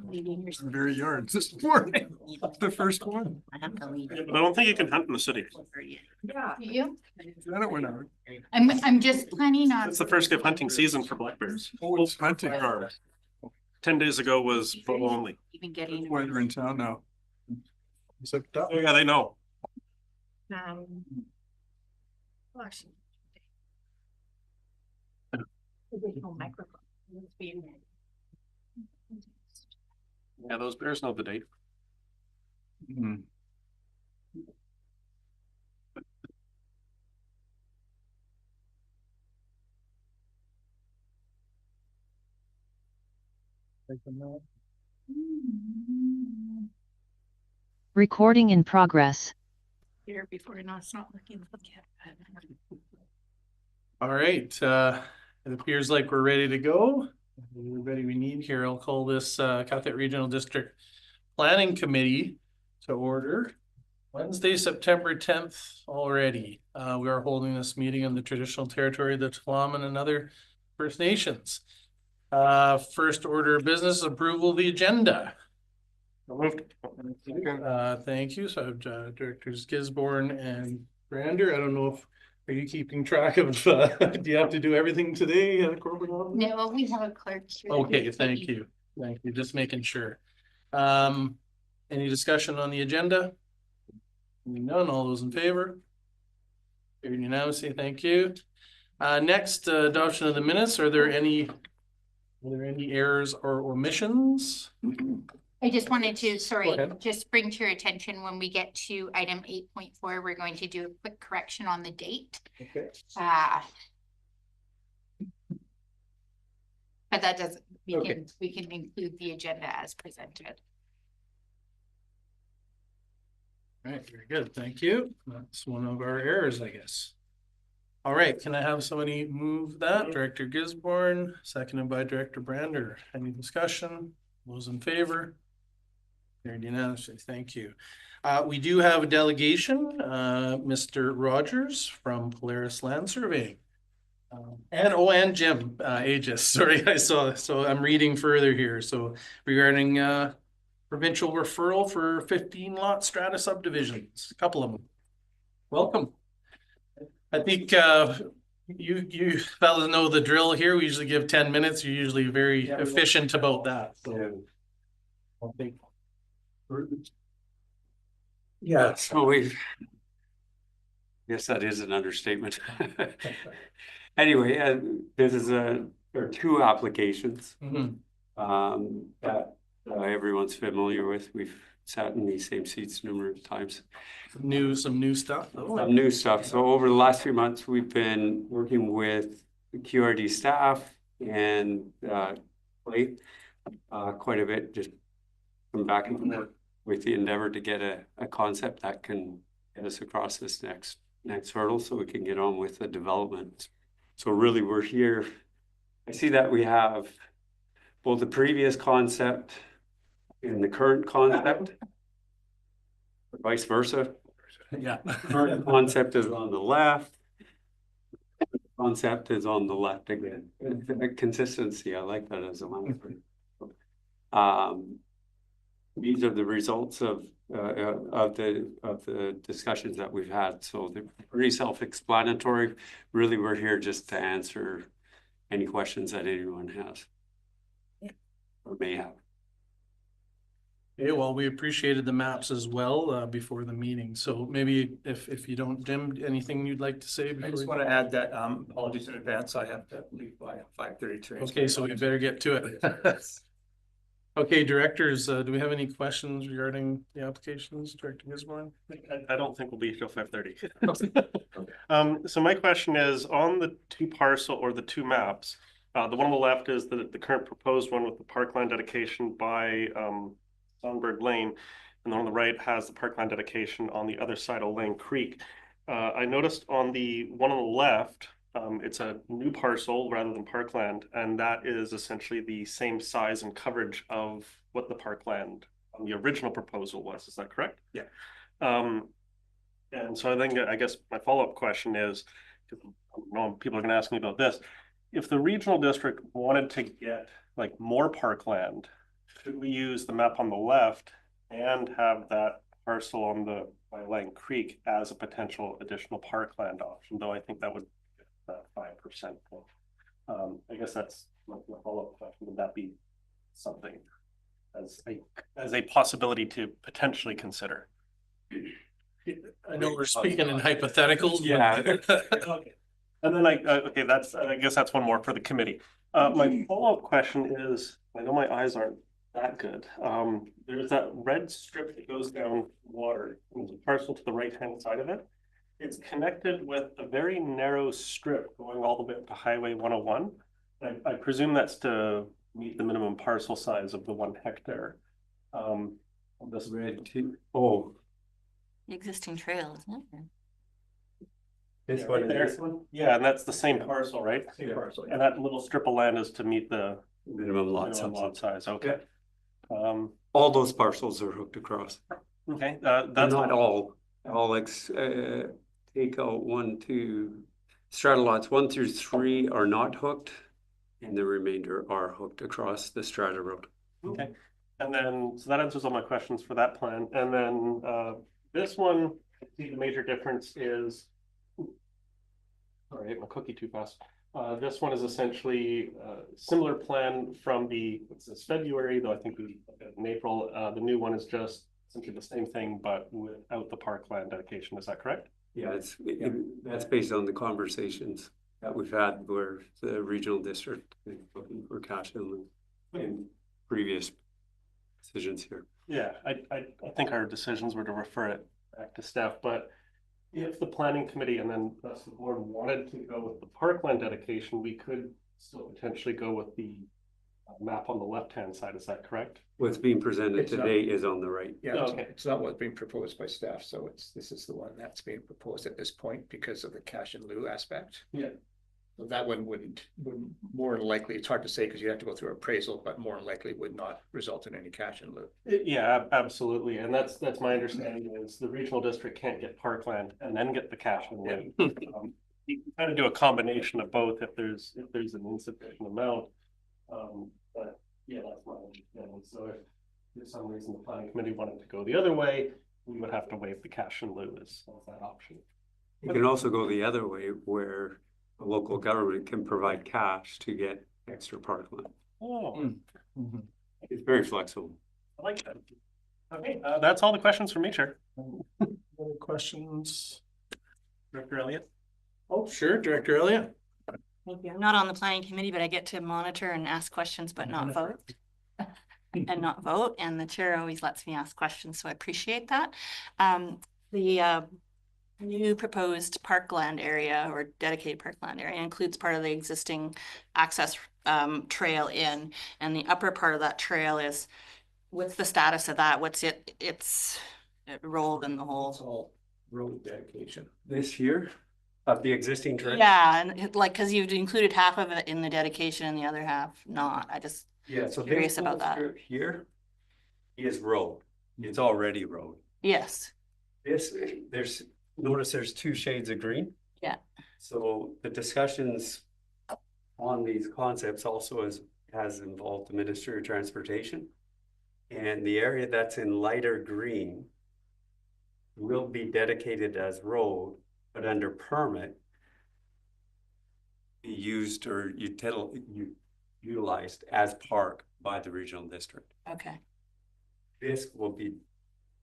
Very yards this morning. The first one. I have to leave. But I don't think you can hunt in the city. You? Then it went out. I'm just planning on. It's the first day of hunting season for black bears. Oh, it's hunting hard. 10 days ago was bow only. Even getting. Why they're in town now. Oh, yeah, they know. Yeah, those bears know the date. Hmm. Recording in progress. Here before, no, it's not looking. All right, it appears like we're ready to go. Everybody we need here. I'll call this Catholic Regional District Planning Committee to order. Wednesday, September 10th already. We are holding this meeting in the traditional territory of the Tla'amin and other First Nations. First order of business, approval of the agenda. Thank you. So I have Directors Gisborne and Brander. I don't know if, are you keeping track of, do you have to do everything today at the corporate office? No, we have a clerk here. Okay, thank you. Thank you. Just making sure. Any discussion on the agenda? None. All those in favor? Carried unanimously. Thank you. Next, adoption of the minutes. Are there any errors or omissions? I just wanted to, sorry, just bring to your attention when we get to item 8.4, we're going to do a quick correction on the date. Okay. But that doesn't, we can include the agenda as presented. All right, very good. Thank you. That's one of our errors, I guess. All right, can I have somebody move that? Director Gisborne, seconded by Director Brander. Any discussion? Those in favor? Carried unanimously. Thank you. We do have a delegation, Mr. Rogers from Polaris Land Surveying. And Jim, Agius, sorry, I saw, so I'm reading further here. So regarding provincial referral for 15 lot strata subdivisions, a couple of them. Welcome. I think you fellas know the drill here. We usually give 10 minutes. You're usually very efficient about that. So yeah, so we've, yes, that is an understatement. Anyway, this is there are two applications that everyone's familiar with. We've sat in these same seats numerous times. Some new stuff. Some new stuff. So over the last few months, we've been working with the QRD staff and quite a bit, just come back and forth with the endeavor to get a concept that can get us across this next hurdle so we can get on with the development. So really we're here. I see that we have both the previous concept and the current concept, or vice versa. Yeah. Current concept is on the left. Concept is on the left again. Consistency, I like that as a mantra. These are the results of the discussions that we've had. So they're pretty self-explanatory. Really, we're here just to answer any questions that anyone has or may have. Okay, well, we appreciated the maps as well before the meeting. So maybe if you don't, Jim, anything you'd like to say? I just want to add that apologies in advance. I have to leave by 5:30. Okay, so we better get to it. Okay, directors, do we have any questions regarding the applications? Director Gisborne? I don't think we'll be till 5:30. So my question is on the two parcel or the two maps. The one on the left is the current proposed one with the parkland dedication by Sonberg Lane, and then on the right has the parkland dedication on the other side of Lane Creek. I noticed on the one on the left, it's a new parcel rather than parkland, and that is essentially the same size and coverage of what the parkland on the original proposal was. Is that correct? Yeah. And so I guess my follow-up question is, because I know people are going to ask me about this, if the regional district wanted to get like more parkland should we use the map on the left and have that parcel on the by Lang Creek as a potential additional parkland option, though I think that would that 5%. I guess that's my follow-up question. Would that be something as a possibility to potentially consider? I know we're speaking in hypotheticals. Yeah. Okay. And then okay, I guess that's one more for the committee. My follow-up question is, I know my eyes aren't that good. There's that red strip that goes down water. There's a parcel to the right-hand side of it. It's connected with a very narrow strip going all the way up to Highway 101. I presume that's to meet the minimum parcel size of the 1 hectare. This Red too. Oh, The existing trail, isn't it? this yeah, one right and there. this one? Yeah, and that's the same parcel, right? Same parcel, yeah. And that little strip of land is to meet the Minimum lot minimum lot size. size. Okay. All those parcels are hooked across. Okay, That's that's not all take out 1, 2, strata lots 1 through 3 are not hooked. And the remainder are hooked across the strata road. okay. And then, so that answers all my questions for that plan. And then, this one, I see the major difference is, sorry, I ate my cookie too fast. This one is essentially a similar plan from what's this, February, though I think we looked at in April. The new one is just essentially the same thing, but without the parkland dedication. Is that correct? Yeah, that's based on the conversations that we've had where the regional district is looking for cash in previous decisions here. Yeah, I think our decisions were to refer it back to staff, but if the planning committee and then thus the board wanted to go with the parkland dedication, we could still potentially go with the map on the left-hand side. Is that correct? What's being presented It's not- today is on the right. Yeah, Okay. it's not what's being proposed by staff, so this is the one that's being proposed at this point because of the cash in lieu aspect. Yeah. So that one would more than likely, it's hard to say because you have to go through appraisal, but more than likely would not result in any cash in lieu. Yeah, absolutely. And that's my understanding is the regional district can't get parkland and then get the cash in lieu. You can kind of do a combination of both if there's an insufficient amount. But yeah, that's my understanding. So if for some reason the planning committee wanted to go the other way, we would have to waive the cash in lieu as that option. You can also go the other way where the local government can provide cash to get extra parkland. Oh, It's very flexible. I like that. Okay, that's all the questions from me, Chair. Other questions? Director Elliott? Oh, sure, Director Elliott. Thank you. I'm not on the planning committee, but I get to monitor and ask questions, but not vote. And not vote, and the chair always lets me ask questions, so I appreciate that. The new proposed parkland area or dedicated parkland area includes part of the existing access trail in, and the upper part of that trail is, what's the status of that? What's it's rolled in the It's whole. all road dedication. This year of the existing trail? Yeah, and cause you've included half of it in the dedication and the other half not. I just, Yeah, so Curious this about whole that. strip here is road. It's already road. yes, Notice there's 2 shades of green. Yeah. So the discussions on these concepts also has involved the Ministry of Transportation. And the area that's in lighter green will be dedicated as road, but under permit be used or utilized as park by the regional district. okay, This will be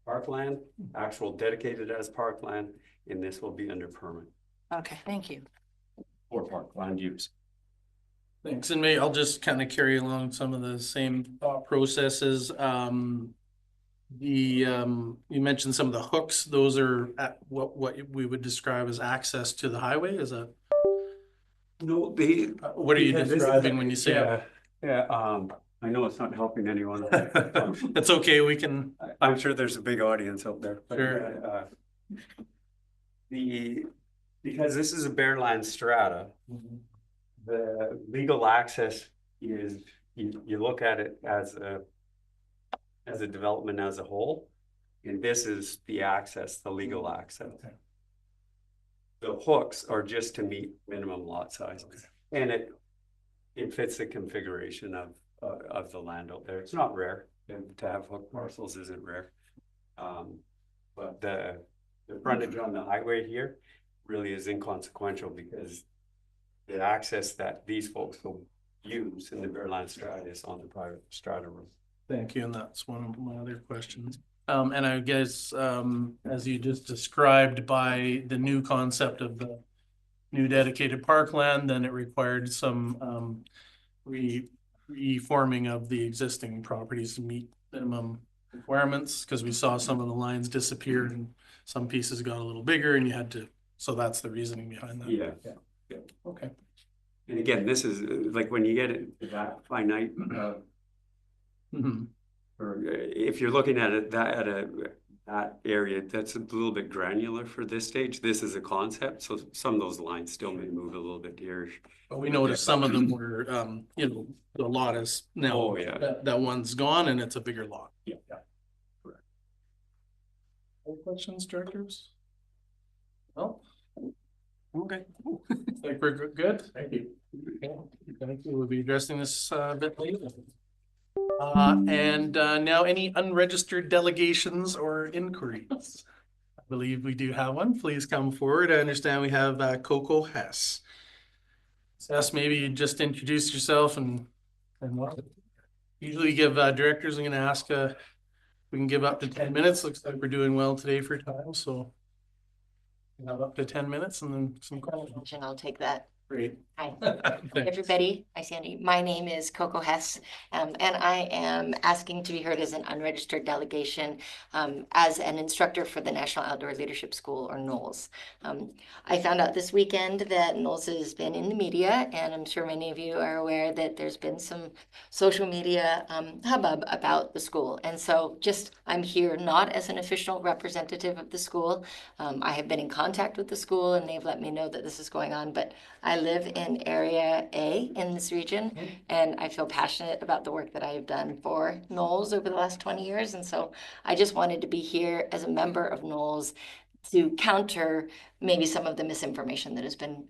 parkland, actual dedicated as parkland, and this will be under permit okay, thank you. for parkland use. Thanks, and maybe I'll just kind of carry along some of the same thought processes. You mentioned some of the hooks, those are at what we would describe as access to the highway, is that? No, What are you because this is- describing when you say? Yeah, I know it's not helping anyone. That's okay, we can. I'm sure there's a big audience out there. But, Sure. because this is a bare land strata, the legal access is, you look at it as a development as a whole, and this is the access, the legal access. The hooks are just to meet minimum lot size, and it fits the configuration of of the land out there. It's not rare, and to have hook parcels isn't rare. But the frontage on the highway here really is inconsequential because the access that these folks will use in the Bearland Strata is on the private Strata road. Thank you, and that's one of my other questions. And I guess, as you just described by the new concept of the new dedicated parkland, then it required some, reforming of the existing properties to meet minimum requirements, because we saw some of the lines disappear and some pieces got a little bigger and you had to, so that's the reasoning behind that. Yeah. Okay. And again, this is like when you get it to that finite, Mhm. or if you're looking at it that that area, that's a little bit granular for this stage. This is a concept, so some of those lines still may move a little bit here. But we noticed some of them were, the lot is now, Oh, yeah. that one's gone and it's a bigger lot. Yeah. Other questions, directors? No? Okay. Think we're good? Thank you. Thank you. We'll be addressing this a bit later. And now any unregistered delegations or inquiries? I believe we do have one. Please come forward. I understand we have Coco Hess. Hess, maybe you just introduce yourself and what? Usually give directors, I'm gonna ask we can give up to 10 minutes. Looks like we're doing well today for time, so we have up to 10 minutes and then some questions. And I'll take that. Great. Hi, Thanks. everybody. Hi, Sandy. My name is Coco Hess, and I am asking to be heard as an unregistered delegation as an instructor for the National Outdoor Leadership School, or NOLS. I found out this weekend that NOLS has been in the media, and I'm sure many of you are aware that there's been some social media hubbub about the school. And so I'm here not as an official representative of the school. I have been in contact with the school and they've let me know that this is going on, but I live in Area A in this region, and I feel passionate about the work that I have done for NOLS over the last 20 years. And so I just wanted to be here as a member of NOLS to counter maybe some of the misinformation that has been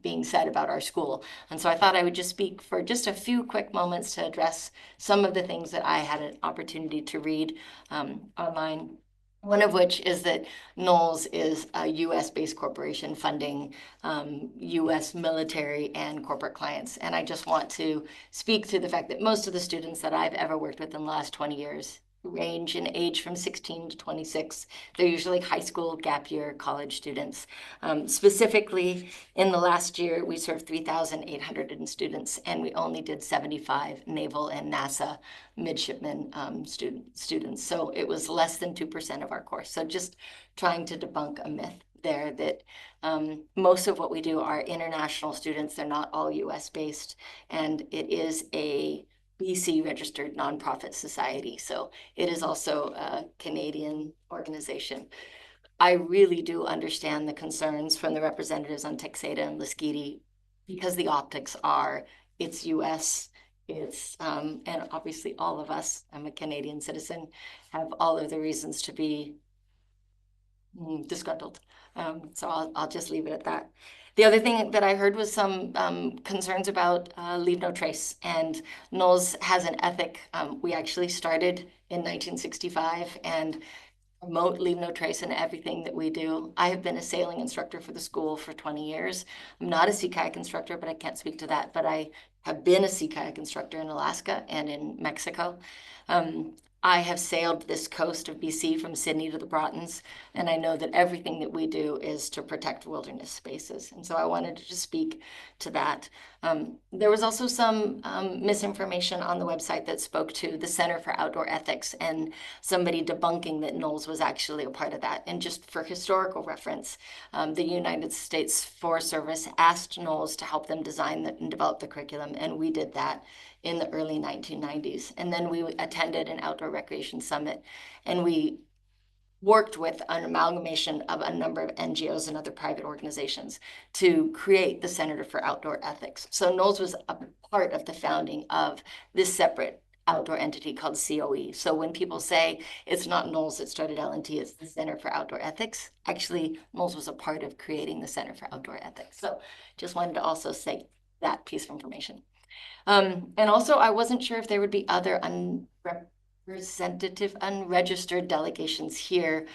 being said about our school. And so I thought I would just speak for just a few quick moments to address some of the things that I had an opportunity to read online. One of which is that NOLS is a US-based corporation funding US military and corporate clients. And I just want to speak to the fact that most of the students that I've ever worked with in the last 20 years range in age from 16 to 26. They're usually high school, gap year, college students. Specifically, in the last year, we served 3,800 students, and we only did 75 Naval and NASA midshipmen students. So it was less than 2% of our course. So just trying to debunk a myth there that most of what we do are international students. They're not all US based, and it is a BC registered nonprofit society. So it is also a Canadian organization. I really do understand the concerns from the representatives on Texada and Lasqueti, because the optics are, it's US, it's, and obviously all of us, I'm a Canadian citizen, have all of the reasons to be disgruntled. So I'll just leave it at that. The other thing that I heard was some concerns about leave no trace, and NOLS has an ethic. We actually started in 1965 and promote leave no trace in everything that we do. I have been a sailing instructor for the school for 20 years. I'm not a sea kayak instructor, but I can't speak to that. But I have been a sea kayak instructor in Alaska and in Mexico. I have sailed this coast of BC from Sydney to the Broughton's, and I know that everything that we do is to protect wilderness spaces. And so I wanted to just speak to that. There was also some misinformation on the website that spoke to the Center for Outdoor Ethics and somebody debunking that NOLS was actually a part of that. And just for historical reference, the United States Forest Service asked NOLS to help them design and develop the curriculum, and we did that in the early 1990s. And then we attended an outdoor recreation summit, and we worked with an amalgamation of a number of NGOs and other private organizations to create the Center for Outdoor Ethics. So NOLS was a part of the founding of this separate outdoor entity called COE. So when people say it's not NOLS that started L&T, it's the Center for Outdoor Ethics, actually NOLS was a part of creating the Center for Outdoor Ethics. So just wanted to also say that piece of information. And also, I wasn't sure if there would be other unregistered delegations here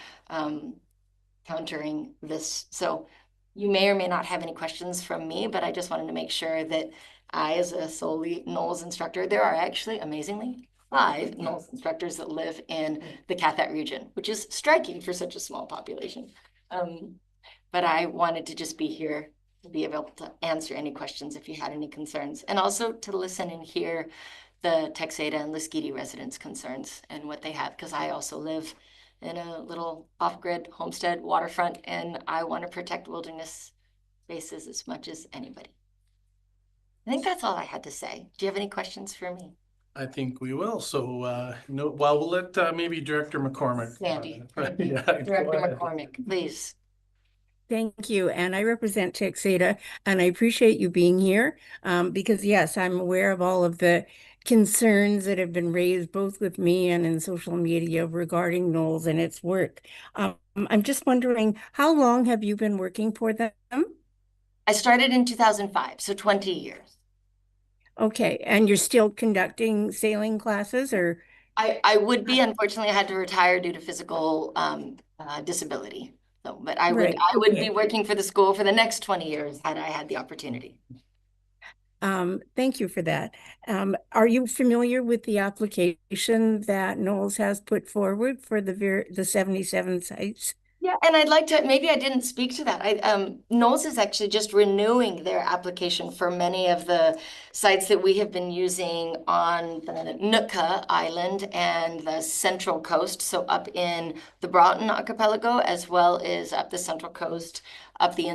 countering this. So you may or may not have any questions from me, but I just wanted to make sure that I, as a solely Knowles instructor, there are actually, amazingly, 5 Knowles instructors that live in the Cathet region, which is striking for such a small population. But I wanted to just be here to be able to answer any questions if you had any concerns, and also to listen and hear the Texada and Lasqueti residents' concerns and what they have, because I also live in a little off-grid homestead waterfront, and I want to protect wilderness spaces as much as anybody. I think that's all I had to say. Do you have any questions for me? I think we will. So, no, well, we'll let maybe Director McCormick. Sandy. Yeah, Director go ahead. McCormick, please. Thank you. And I represent Texada, and I appreciate you being here because, yes, I'm aware of all of the concerns that have been raised both with me and in social media regarding Knowles and its work. I'm just wondering, how long have you been working for them? I started in 2005, so 20 years. Okay, and you're still conducting sailing classes, or? I would be, unfortunately, I had to retire due to physical disability. So, but I would be working for the school for the next 20 years had I had the opportunity. Thank you for that. Are you familiar with the application that Knowles has put forward for the 77 sites? Yeah, and I'd like to, maybe I didn't speak to that. Knowles is actually just renewing their application for many of the sites that we have been using on the Nootka Island and the Central Coast. So up in the Broughton Archipelago, as well as up the Central Coast, up the,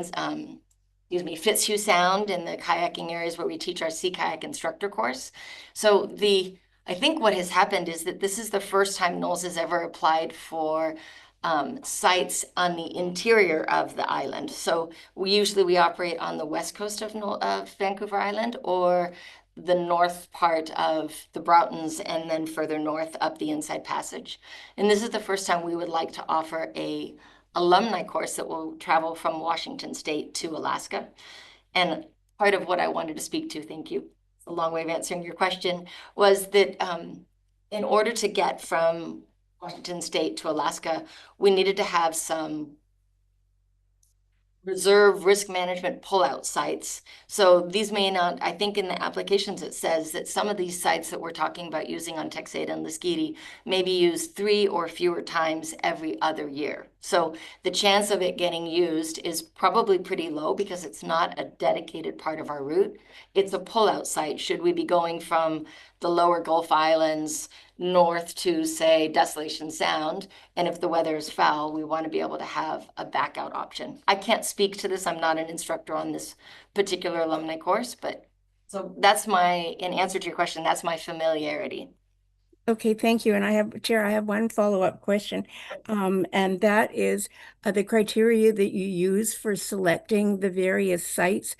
Fitzhugh Sound and the kayaking areas where we teach our sea kayak instructor course. So I think what has happened is that this is the first time Knowles has ever applied for sites on the interior of the island. So we operate on the west coast of Vancouver Island, or the north part of the Broughtons, and then further north up the Inside Passage. And this is the first time we would like to offer a alumni course that will travel from Washington State to Alaska. And part of what I wanted to speak to, thank you, a long way of answering your question, was that in order to get from Washington State to Alaska, we needed to have some reserve risk management pullout sites. So these may not, I think in the applications it says that some of these sites that we're talking about using on Texada and Lasqueti may be used 3 or fewer times every other year. So the chance of it getting used is probably pretty low because it's not a dedicated part of our route. It's a pullout site. Should we be going from the lower Gulf Islands north to, say, Desolation Sound, and if the weather is foul, we want to be able to have a back out option. I can't speak to this. I'm not an instructor on this particular alumni course, but so that's in answer to your question, that's my familiarity. Okay, thank you. And Chair, I have one follow-up question. And that is the criteria that you use for selecting the various sites,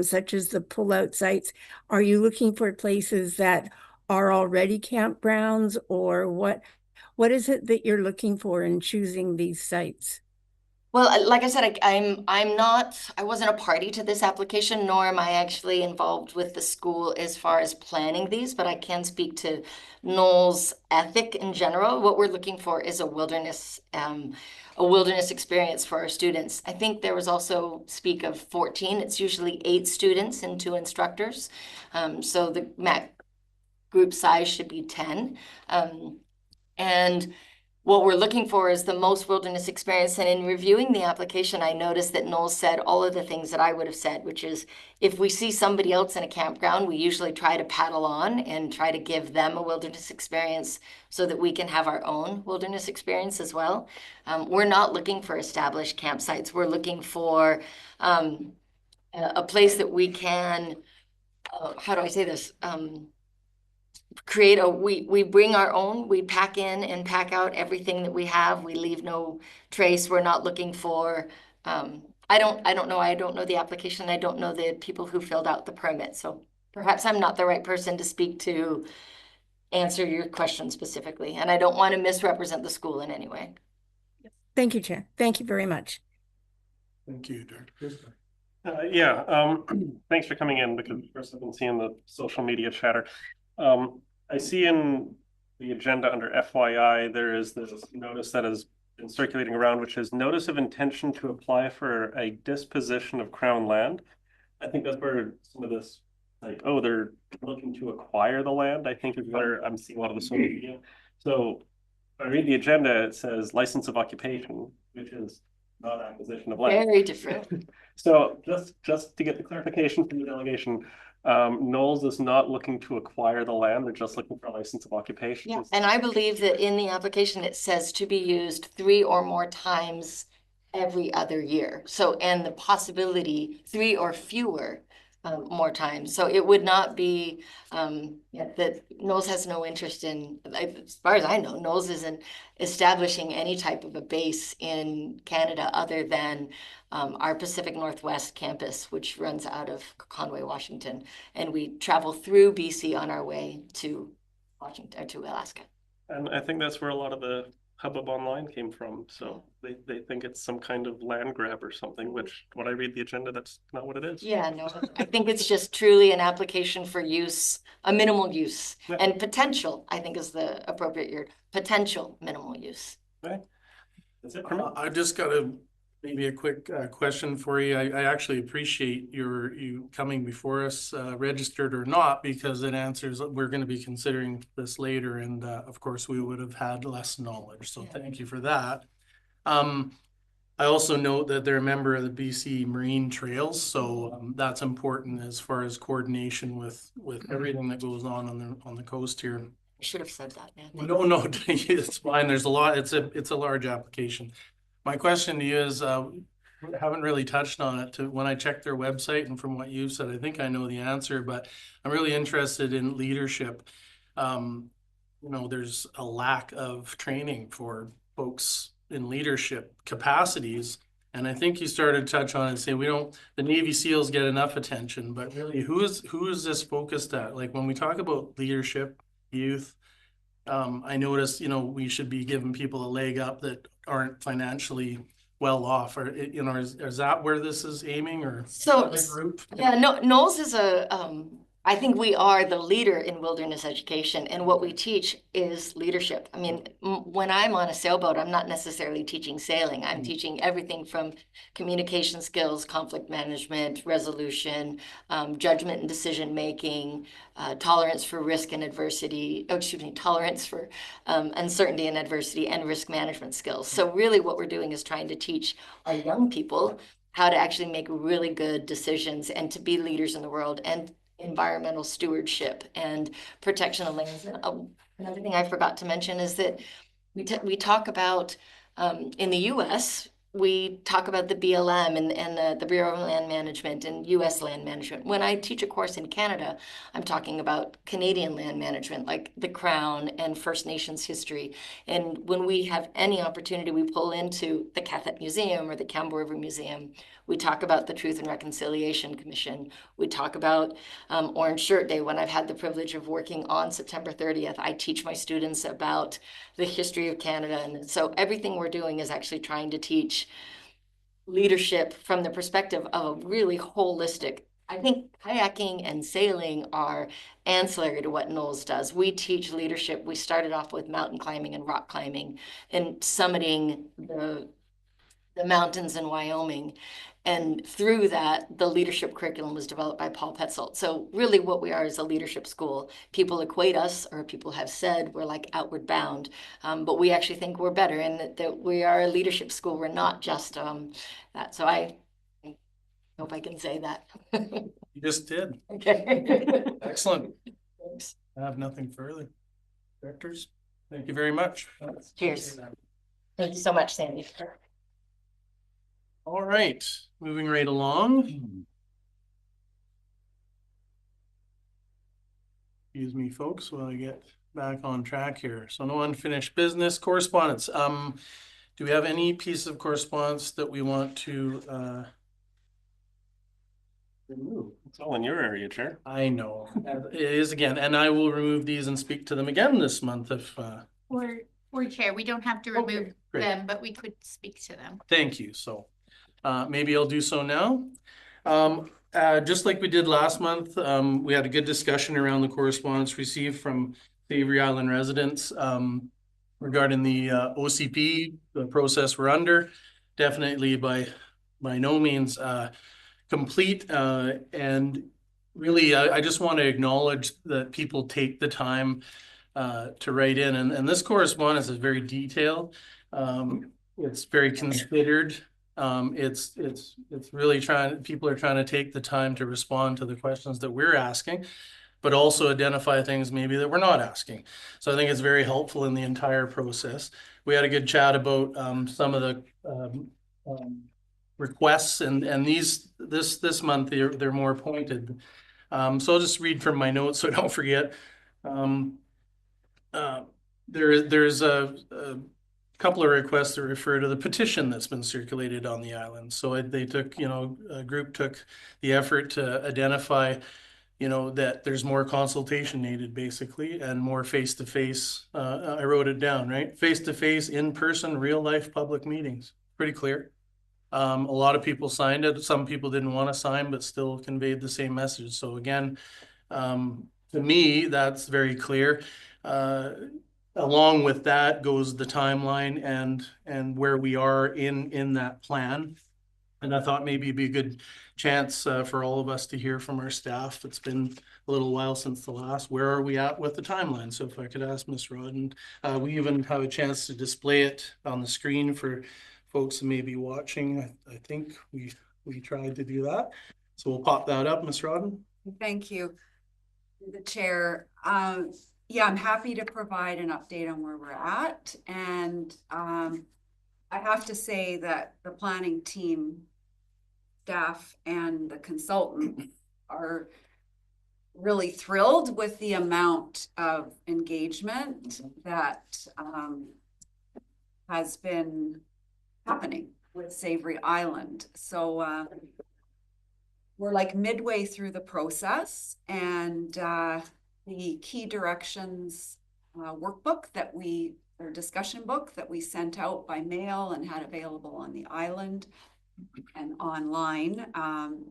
such as the pullout sites. Are you looking for places that are already campgrounds, or what is it that you're looking for in choosing these sites? Well, like I said, I wasn't a party to this application, nor am I actually involved with the school as far as planning these, but I can speak to Knowles' ethic in general. What we're looking for is a wilderness experience for our students. I think there was also speak of 14. It's usually 8 students and 2 instructors. So the group size should be 10. And what we're looking for is the most wilderness experience. And in reviewing the application, I noticed that Knowles said all of the things that I would have said, which is if we see somebody else in a campground, we usually try to paddle on and try to give them a wilderness experience so that we can have our own wilderness experience as well. We're not looking for established campsites. We're looking for a place that we can, how do I say this? We bring our own, we pack in and pack out everything that we have. We leave no trace. We're not looking for, I don't know the application. I don't know the people who filled out the permit. So perhaps I'm not the right person to speak to answer your question specifically. And I don't want to misrepresent the school in any way. Thank you, Chair. Thank you very much. Thank you, Director. Thanks for coming in because first I've been seeing the social media chatter. I see in the agenda under FYI, there is this notice that has been circulating around, which is notice of intention to apply for a disposition of Crown land. I think that's where some of this, like, oh, they're looking to acquire the land, I think is where I'm seeing a lot of the social media. So if I read the agenda, it says license of occupation, which is not acquisition of land. Very different. So just to get the clarification from the delegation, Knowles is not looking to acquire the land, they're just looking for a license of occupation. Yeah, and I believe that in the application, it says to be used 3 or more times every other year. So, and the possibility 3 or fewer more times. So it would not be that Knowles has no interest in, as far as I know, Knowles isn't establishing any type of a base in Canada other than our Pacific Northwest campus, which runs out of Conway, Washington. And we travel through BC on our way to Washington, or to Alaska. And I think that's where a lot of the hubbub online came from. So they think it's some kind of land grab or something, which when I read the agenda, that's not what it is. Yeah, no, I think it's just truly an application for use, a minimal use, and potential, I think is the appropriate word, potential minimal use. Right. That's it. I just got maybe a quick question for you. I actually appreciate you coming before us, registered or not, because it answers, we're going to be considering this later. And of course, we would have had less knowledge. So thank you for that. I also note that they're a member of the BC Marine Trails. So that's important as far as coordination with everything that goes on the coast here. I should have said that. Man. No, it's fine. There's a lot. It's a large application. My question to you is, we haven't really touched on it. When I checked their website and from what you've said, I think I know the answer, but I'm really interested in leadership. There's a lack of training for folks in leadership capacities. And I think you started to touch on it and say, the Navy SEALs get enough attention, but really who is this focused at? Like when we talk about leadership, youth, I noticed, we should be giving people a leg up that aren't financially well off, or is that where this is aiming, or so group? Yeah, no, Knowles is I think we are the leader in wilderness education, and what we teach is leadership. I mean, when I'm on a sailboat, I'm not necessarily teaching sailing. I'm teaching everything from communication skills, conflict management, resolution, judgment and decision making, tolerance for risk and adversity, tolerance for uncertainty and adversity, and risk management skills. So really what we're doing is trying to teach our young people how to actually make really good decisions and to be leaders in the world, and environmental stewardship and protection of lands. Another thing I forgot to mention is that we talk about in the US, we talk about the BLM and the Bureau of Land Management and US land management. When I teach a course in Canada, I'm talking about Canadian land management, like the Crown and First Nations history. And when we have any opportunity, we pull into the Catholic Museum or the Campbell River Museum. We talk about the Truth and Reconciliation Commission. We talk about Orange Shirt Day. When I've had the privilege of working on September 30th, I teach my students about the history of Canada. And so everything we're doing is actually trying to teach leadership from the perspective of a really holistic. I think kayaking and sailing are ancillary to what Knowles does. We teach leadership. We started off with mountain climbing and rock climbing and summiting the mountains in Wyoming. And through that, the leadership curriculum was developed by Paul Petzold. So really what we are is a leadership school. People equate us, or people have said we're like outward bound, but we actually think we're better, and that we are a leadership school. We're not just that. So I hope I can say that. You just did. Okay. Excellent. Thanks. I have nothing further. Directors, thank you very much. Cheers. Thank you so much, Sandy. All right, moving right along. Excuse me, folks, while I get back on track here. So no unfinished business. Correspondence. Do we have any piece of correspondence that we want to remove? It's all in your area, Chair. I know. It is again, and I will remove these and speak to them again this month if Or Chair, we don't have to remove them, but we could speak to them. Thank you. So maybe I'll do so now. Just like we did last month, we had a good discussion around the correspondence received from Savary Island residents, regarding the, OCP, the process we're under. Definitely by no means, complete, and really, I just want to acknowledge that people take the time to write in, and this correspondence is very detailed. It's very considered. It's really people are trying to take the time to respond to the questions that we're asking, but also identify things maybe that we're not asking. So I think it's very helpful in the entire process. We had a good chat about some of the requests, and this month they're more pointed. So I'll just read from my notes so I don't forget. There's a couple of requests that refer to the petition that's been circulated on the island. So they took, a group took the effort to identify, that there's more consultation needed basically, and more face-to-face. I wrote it down, right? Face-to-face, in-person, real-life public meetings. Pretty clear. A lot of people signed it. Some people didn't want to sign, but still conveyed the same message. So again, to me, that's very clear. Along with that goes the timeline and where we are in that plan. And I thought maybe it'd be a good chance for all of us to hear from our staff. It's been a little while since the last. Where are we at with the timeline? So if I could ask Ms. Rodden, we even have a chance to display it on the screen for folks who may be watching. I think we tried to do that. So we'll pop that up, Ms. Rodden. Thank you, the chair. Yeah, I'm happy to provide an update on where we're at. And I have to say that the planning team, staff, and the consultant are really thrilled with the amount of engagement that has been happening with Savary Island. So we're like midway through the process, and the key directions workbook or discussion book that we sent out by mail and had available on the island and online,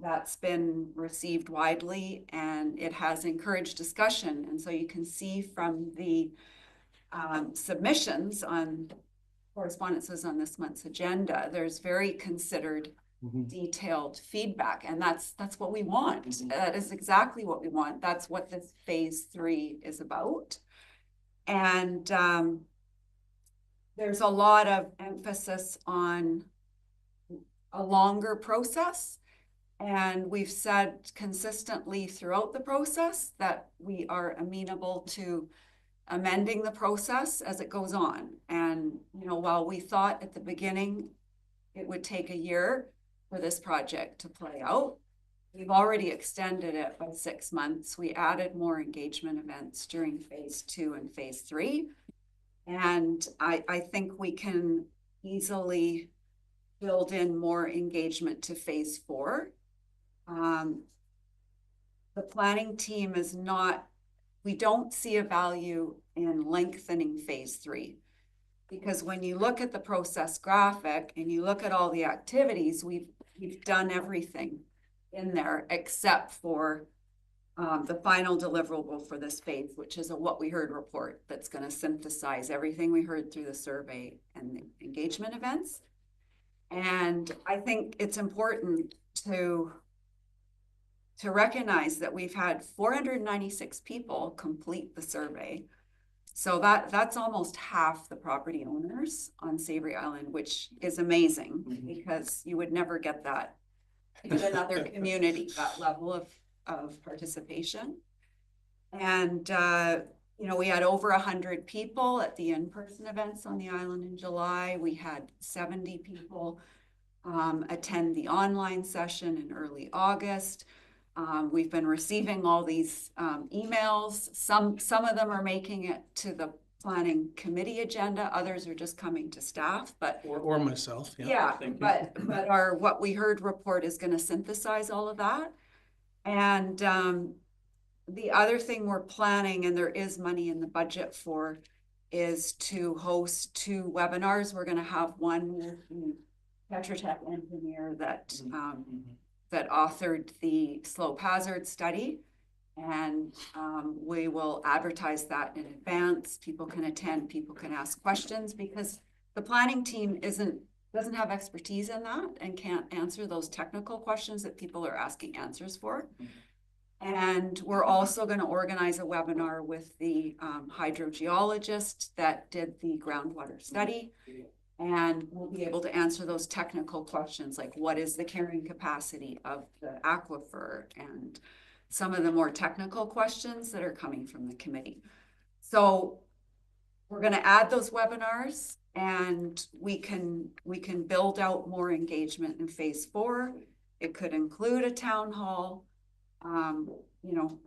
that's been received widely, and it has encouraged discussion. And so you can see from the submissions on correspondences on this month's agenda, there's very considered, detailed feedback, and that's what we want. That is exactly what we want. That's what this phase 3 is about. And there's a lot of emphasis on a longer process, and we've said consistently throughout the process that we are amenable to amending the process as it goes on. And while we thought at the beginning it would take a year for this project to play out, we've already extended it by 6 months. We added more engagement events during phase 2 and phase 3. And I think we can easily build in more engagement to phase 4. The planning team is not, we don't see a value in lengthening phase 3. Because when you look at the process graphic and you look at all the activities, we've done everything in there except for the final deliverable for this phase, which is a what we heard report that's going to synthesize everything we heard through the survey and the engagement events. And I think it's important to recognize that we've had 496 people complete the survey. So that's almost half the property owners on Savary Island, which is amazing, because you would never get that in another community, that level of participation. And we had over 100 people at the in-person events on the island in July. We had 70 people attend the online session in early August. We've been receiving all these emails. Some of them are making it to the planning committee agenda. Others are just coming to staff, but or myself. Yeah, but our what we heard report is going to synthesize all of that. And the other thing we're planning, and there is money in the budget for, is to host 2 webinars. We're going to have one with the Tetra Tech engineer that that authored the slope hazard study. And we will advertise that in advance. People can attend, people can ask questions, because the planning team doesn't have expertise in that and can't answer those technical questions that people are asking answers for. And we're also going to organize a webinar with the hydrogeologist that did the groundwater study. And we'll be able to answer those technical questions, like what is the carrying capacity of the aquifer, and some of the more technical questions that are coming from the committee. So we're going to add those webinars, and we can build out more engagement in phase 4. It could include a town hall, you know,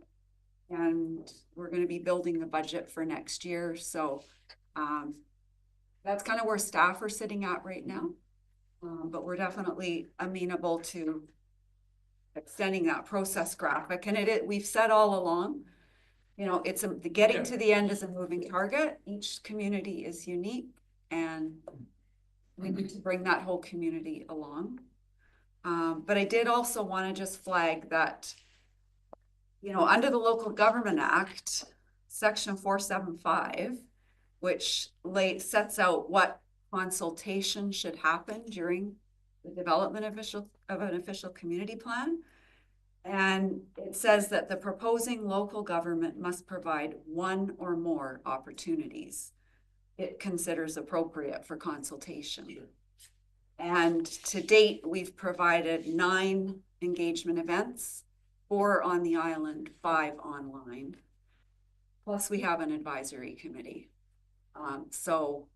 and we're going to be building the budget for next year. So that's kind of where staff are sitting at right now. But we're definitely amenable to extending that process graphic. And we've said all along, you know, getting to the end is a moving target. Each community is unique, and we need to bring that whole community along. But I did also want to just flag that, you know, under the Local Government Act, Section 475, which sets out what consultation should happen during the development of an official community plan. And it says that the proposing local government must provide one or more opportunities it considers appropriate for consultation. Sure. And to date, we've provided 9 engagement events, 4 on the island, 5 online. Plus we have an advisory committee. So,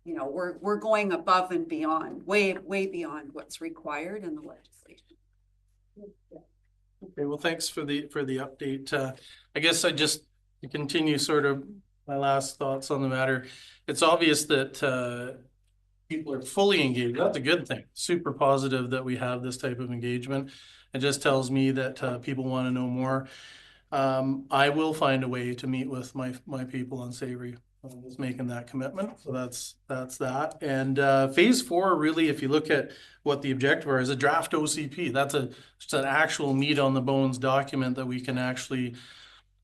you know, we're going above and beyond, way beyond what's required in the legislation. Yeah. Okay, well, thanks for the update. I guess to continue sort of my last thoughts on the matter. It's obvious that people are fully engaged. That's a good thing. Super positive that we have this type of engagement. It just tells me that people want to know more. I will find a way to meet with my people on Savary. I'm just making that commitment. So that's that. And phase 4, really, if you look at what the objective are, is a draft OCP. That's just an actual meat on the bones document that we can actually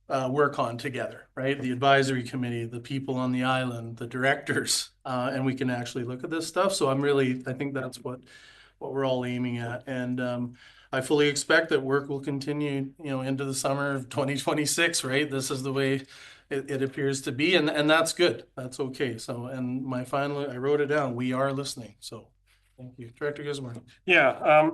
work on together, right? The advisory committee, the people on the island, the directors, and we can actually look at this stuff. So I think that's what we're all aiming at. And I fully expect that work will continue, you know, into the summer of 2026, right? This is the way it appears to be, and that's good. That's okay. So, and I wrote it down. We are listening. So, thank you, Director Gisborne. Yeah, I'm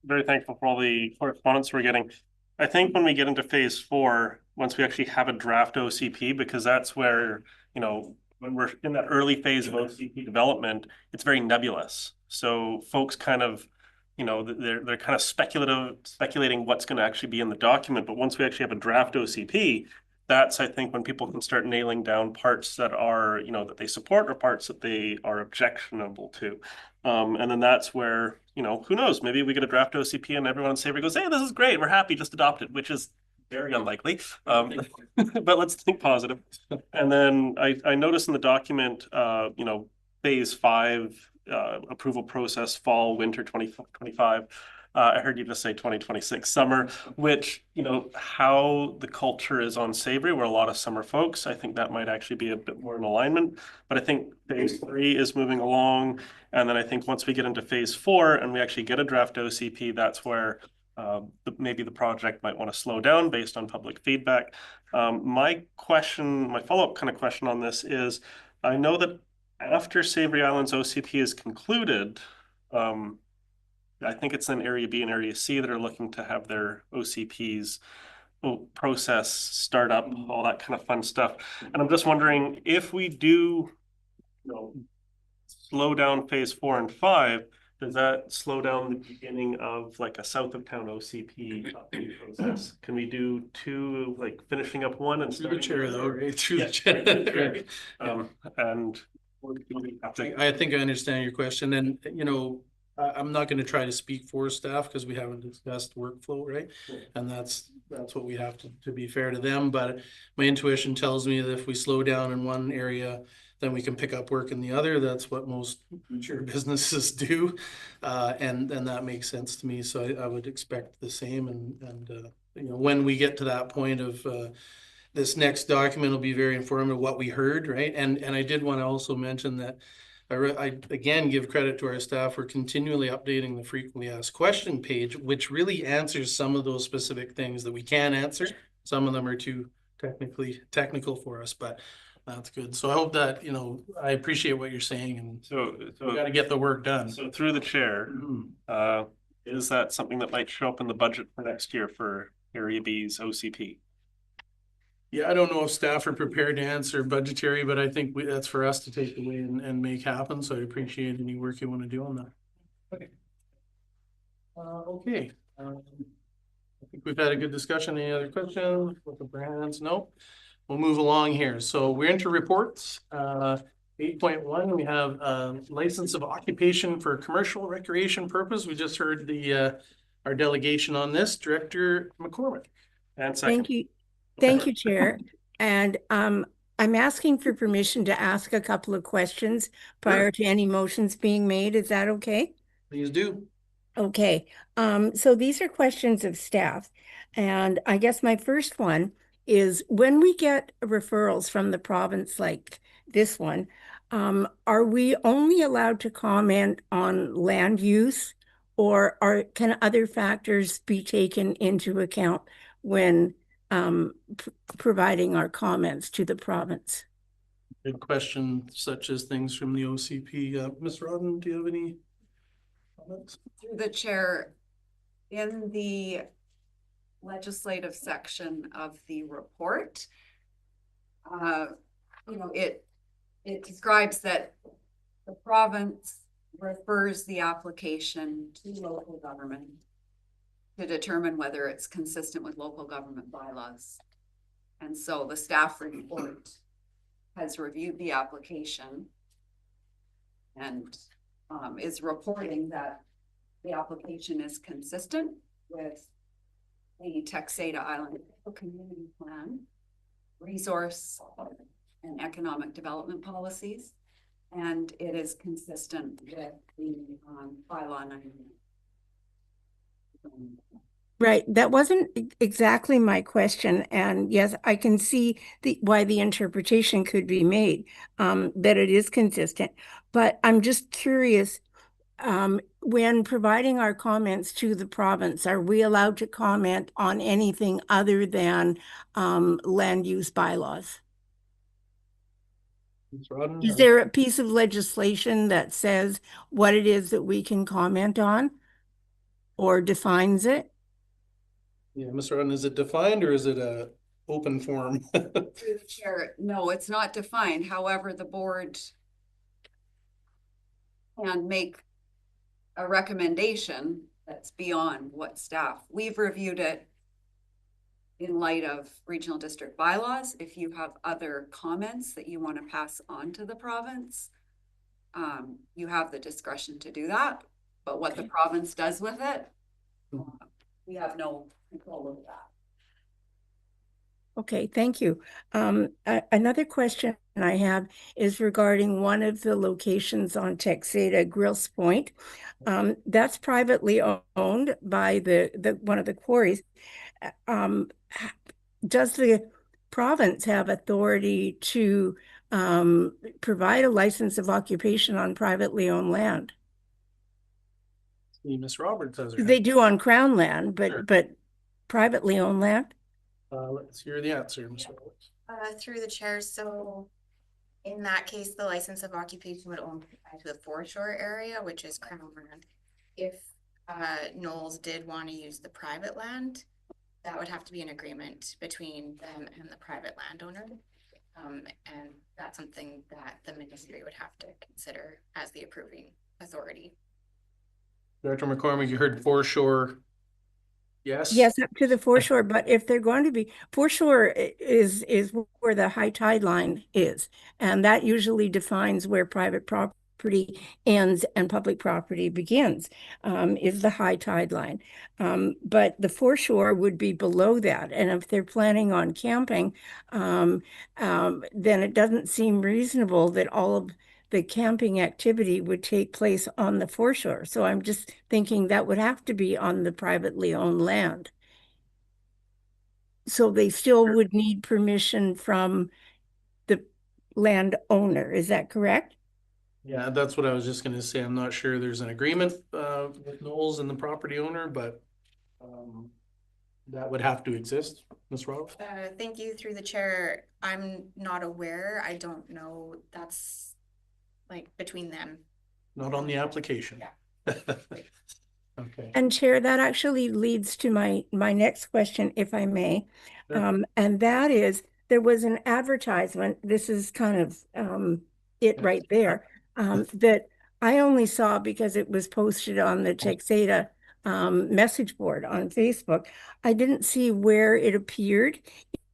very thankful for all the correspondence we're getting. I think when we get into phase 4, once we actually have a draft OCP, because that's where, you know, when we're in that early phase of OCP development, it's very nebulous. So folks kind of, you know, they're kind of speculating what's going to actually be in the document. But once we actually have a draft OCP, that's, I think, when people can start nailing down parts that are, you know, that they support or parts that they are objectionable to. And then that's where, you know, who knows, maybe we get a draft OCP and everyone in Savary goes, hey, this is great, we're happy, just adopt it, which is very unlikely. But let's think positive. And then I noticed in the document, you know, phase 5 approval process, fall, winter 2025. I heard you just say 2026 summer, which, you know, how the culture is on Savary, we're a lot of summer folks. I think that might actually be a bit more in alignment, but I think phase 3 is moving along. And then I think once we get into phase 4 and we actually get a draft OCP, that's where maybe the project might want to slow down based on public feedback. My follow-up kind of question on this is, I know that after Savary Island's OCP is concluded, I think it's in Area B and Area C that are looking to have their OCPs process start up, all that kind of fun stuff. And I'm just wondering if we do, you know, slow down phase 4 and 5, does that slow down the beginning of like a south of town OCP process? Can we do 2, like finishing up 1 and starting? Through the chair, though, right? Through the chair. And I think I understand your question, and you know, I'm not going to try to speak for staff because we haven't discussed workflow, right? And that's what we have to be fair to them. But my intuition tells me that if we slow down in one area, then we can pick up work in the other. That's what most mature businesses do. And that makes sense to me. So I would expect the same and you know, when we get to that point of this next document will be very informative of what we heard, right? And I did want to also mention that I again give credit to our staff for continually updating the frequently asked question page, which really answers some of those specific things that we can answer. Some of them are too technical for us, but that's good. So I hope that, you know, I appreciate what you're saying, and So we got to get the work done. So through the chair, Mhm. is that something that might show up in the budget for next year for Area B's OCP? Yeah, I don't know if staff are prepared to answer budgetary, but I think that's for us to take away and make happen. So I appreciate any work you want to do on that. Okay. Okay. I think we've had a good discussion. Any other questions with the brands? No. We'll move along here. So we're into reports. 8.1, we have license of occupation for commercial recreation purpose. We just heard our delegation on this, Director McCormick. And second. Thank you. Thank you, Chair. And I'm asking for permission to ask a couple of questions prior to any motions being made. Is that okay? Please do. Okay. So these are questions of staff. And I guess my first one is, when we get referrals from the province like this one, are we only allowed to comment on land use, or can other factors be taken into account when providing our comments to the province? Good question, such as things from the OCP. Ms. Rodden, do you have any comments? Through the chair, in the legislative section of the report, you know, it describes that the province refers the application to local government to determine whether it's consistent with local government bylaws. And so the staff report has reviewed the application and is reporting that the application is consistent with the Texada Island Community Plan, resource and economic development policies, and it is consistent with the bylaw 90. Right. That wasn't exactly my question. And yes, I can see why the interpretation could be made, that it is consistent. But I'm just curious, when providing our comments to the province, are we allowed to comment on anything other than land use bylaws? Ms. Rodden, Is there a piece of legislation that says what it is that we can comment on or defines it? Yeah, Ms. Rodden, is it defined or is it a open forum? Through the chair, no, it's not defined. However, the board can make a recommendation that's beyond what staff. We've reviewed it in light of regional district bylaws. If you have other comments that you want to pass on to the province, you have the discretion to do that. But what the province does with it, we have no control over that. Okay, thank you. Another question I have is regarding one of the locations on Texada, Grills Point. That's privately owned by the one of the quarries. Does the province have authority to provide a license of occupation on privately owned land? Ms. Roberts has her They hand. do on Crown land, Sure. but privately owned land? Let's hear the answer, Ms. Roberts. Through the chair, so in that case, the license of occupation would only apply to the foreshore area, which is Crown land. If Knowles did want to use the private land, that would have to be an agreement between them and the private landowner. And that's something that the ministry would have to consider as the approving authority. Director McCormick, you heard foreshore. Yes? Yes, up to the foreshore, but if they're going to be, foreshore is where the high tide line is. And that usually defines where private property ends and public property begins, is the high tide line. But the foreshore would be below that. And if they're planning on camping, then it doesn't seem reasonable that all of the camping activity would take place on the foreshore. So I'm just thinking that would have to be on the privately owned land. So they still would need permission from the landowner. Is that correct? Yeah, that's what I was just gonna say. I'm not sure there's an agreement with Knowles and the property owner, but that would have to exist, Ms. Rob. Thank you through the chair. I'm not aware. I don't know. That's like between them. Not on the application. Okay. And Chair, that actually leads to my next question, if I may. Sure. And that is, there was an advertisement, this is kind of it right there, that I only saw because it was posted on the Texada message board on Facebook. I didn't see where it appeared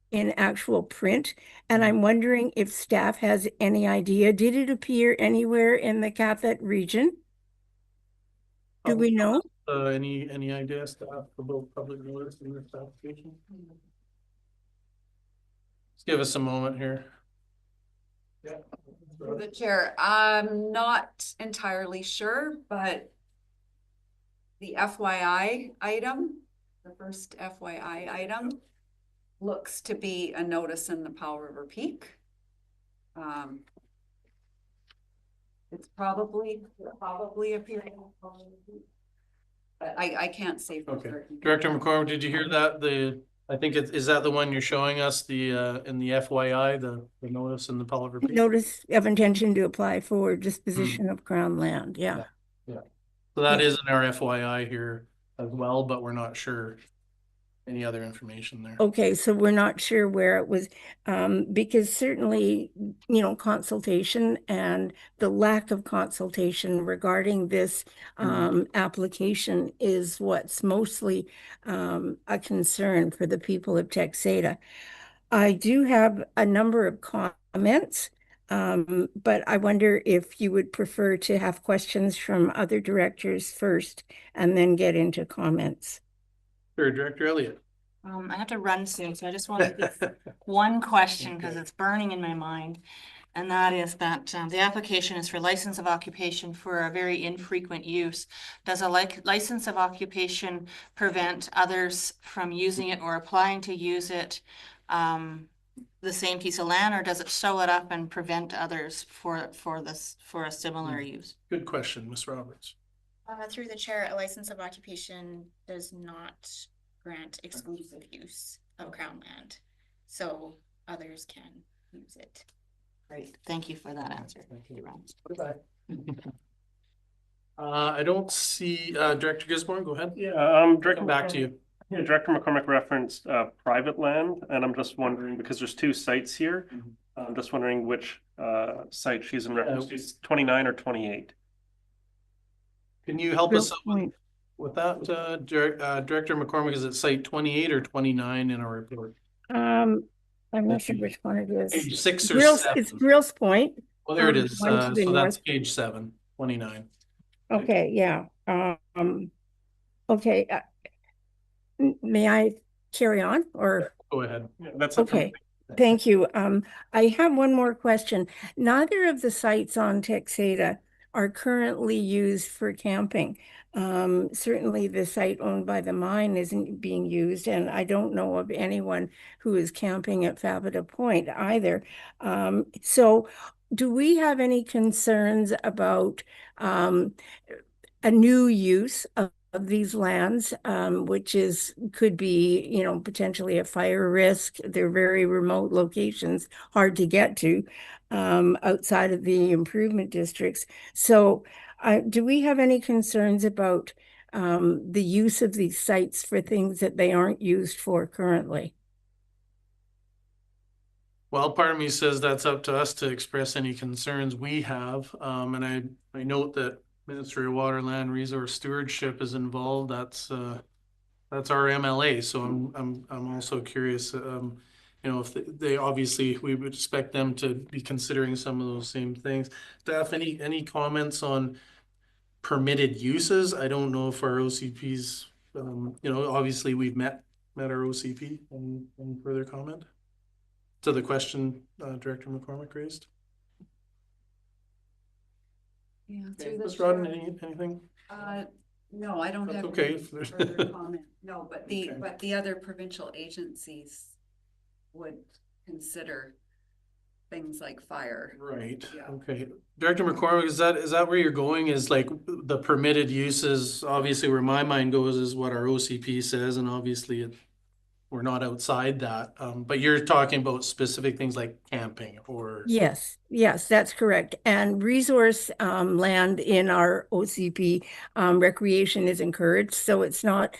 in actual print, and I'm wondering if staff has any idea. Did it appear anywhere in the Cathett region? Do we know? Any idea, staff, about public notice in this application? Let's give us a moment here. Yeah. Through the chair, I'm not entirely sure, but the FYI item, the first FYI item, looks to be a notice in the Powell River Peak. It's probably appearing. But I can't say for certain. Director McCormick, did you hear that? I think is that the one you're showing us, the in the FYI, the notice in the Powell River Peak? Notice of intention to apply for disposition of Crown land. Yeah. So that is in our FYI here as well, but we're not sure any other information there. Okay, so we're not sure where it was, because certainly, consultation and the lack of consultation regarding this application is what's mostly a concern for the people of Texada. I do have a number of comments, but I wonder if you would prefer to have questions from other directors first and then get into comments. Sure, Director Elliott. I have to run soon, so I just want to give one question because it's burning in my mind. And that is that the application is for license of occupation for a very infrequent use. Does a license of occupation prevent others from using it or applying to use it, the same piece of land, or does it show it up and prevent others for a similar use? Good question, Ms. Roberts. Through the chair, a license of occupation does not grant exclusive use of Crown land, so others can use it. Great, thank you for that answer. I don't see Director Gisborne. Go ahead. Yeah, Director, back to you. Yeah, Director McCormick referenced private land, and I'm just wondering, because there's two sites here, I'm just wondering which site she's in reference to, 29 or 28. Can you help us with that, Director McCormick? Is it site 28 or 29 in our report? I'm not sure which one it is. Page 6 or 7. It's Grills Point. Well, there it is. So that's page 7, 29. Okay, yeah. Okay. May I carry on or? Go ahead. Yeah, that's okay. Thank you. I have one more question. Neither of the sites on Texada are currently used for camping. Certainly the site owned by the mine isn't being used, and I don't know of anyone who is camping at Favita Point either. So do we have any concerns about a new use of these lands, which could be, potentially a fire risk? They're very remote locations, hard to get to, outside of the improvement districts. So do we have any concerns about the use of these sites for things that they aren't used for currently? Well, part of me says that's up to us to express any concerns we have. And I note that Ministry of Water, Land, Resource Stewardship is involved. That's our MLA. So I'm also curious you know, if they obviously, we would expect them to be considering some of those same things. Staff, any comments on permitted uses? I don't know if our OCPs, you know, obviously we've met our OCP. Any further comment to the question Director McCormick raised? Yeah, Okay, through the Ms. Rodden, chair. anything? No, I don't That's have okay. any further comment. No, but Okay. the other provincial agencies would consider things like fire. Right, Yeah. okay. Director McCormick, is that where you're going, is like the permitted uses? Obviously where my mind goes is what our OCP says, and obviously we're not outside that, but you're talking about specific things like camping or. Yes, yes, that's correct. And resource land in our OCP recreation is encouraged. So it's not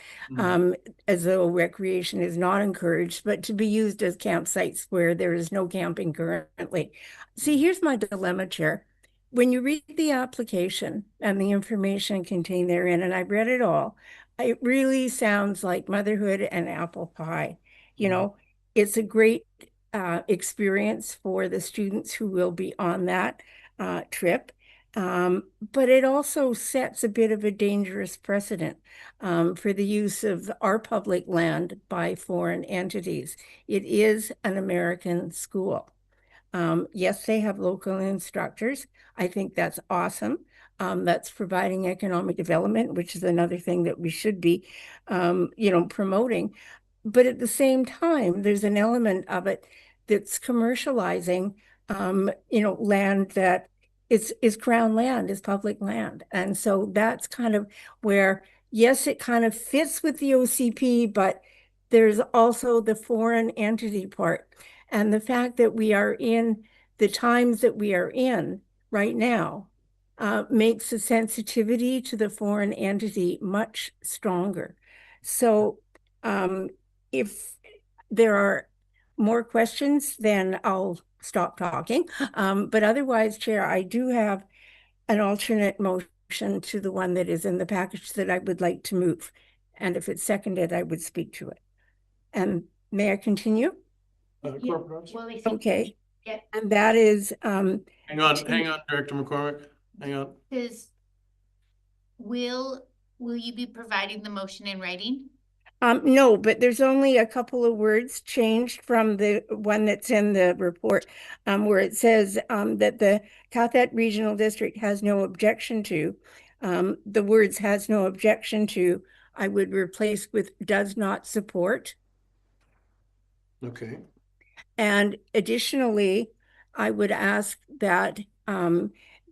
as though recreation is not encouraged, but to be used as campsites where there is no camping currently. See, here's my dilemma, Chair. When you read the application and the information contained therein, and I've read it all, it really sounds like motherhood and apple pie. You know, it's a great experience for the students who will be on that trip. But it also sets a bit of a dangerous precedent for the use of our public land by foreign entities. It is an American school. Yes, they have local instructors. I think that's awesome. That's providing economic development, which is another thing that we should be, you know, promoting. But at the same time, there's an element of it that's commercializing, you know, land that is crown land, is public land. And so that's kind of where, yes, it kind of fits with the OCP, but there's also the foreign entity part. And the fact that we are in the times that we are in right now makes the sensitivity to the foreign entity much stronger. So if there are more questions, then I'll stop talking. But otherwise, Chair, I do have an alternate motion to the one that is in the package that I would like to move. And if it's seconded, I would speak to it. And may I continue? Well, Okay. Yeah. And that is Hang on, Director McCormick, hang on. Will you be providing the motion in writing? No, but there's only a couple of words changed from the one that's in the report, where it says that the Cathet Regional District has no objection to. The words has no objection to, I would replace with does not support. Okay. And additionally, I would ask that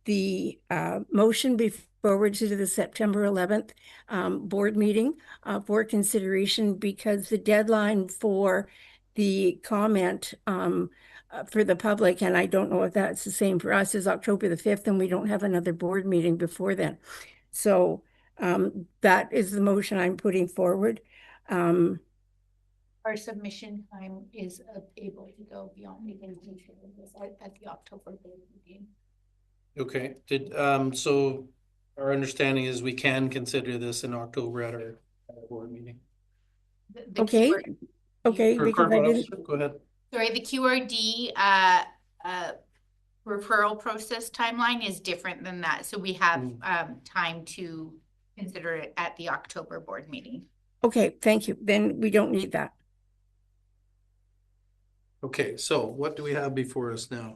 the motion be forwarded to the September 11th board meeting for consideration, because the deadline for the comment for the public, and I don't know if that's the same for us, is October the 5th, and we don't have another board meeting before then. So that is the motion I'm putting forward. Our submission time is able to go beyond the intention of this at the October board meeting. Okay, so our understanding is we can consider this in October at our board meeting. Okay, okay, because I didn't. Go ahead. Sorry, the QRD referral process timeline is different than that. So we have time to consider it at the October board meeting. Okay, thank you. Then we don't need that. Okay, so what do we have before us now?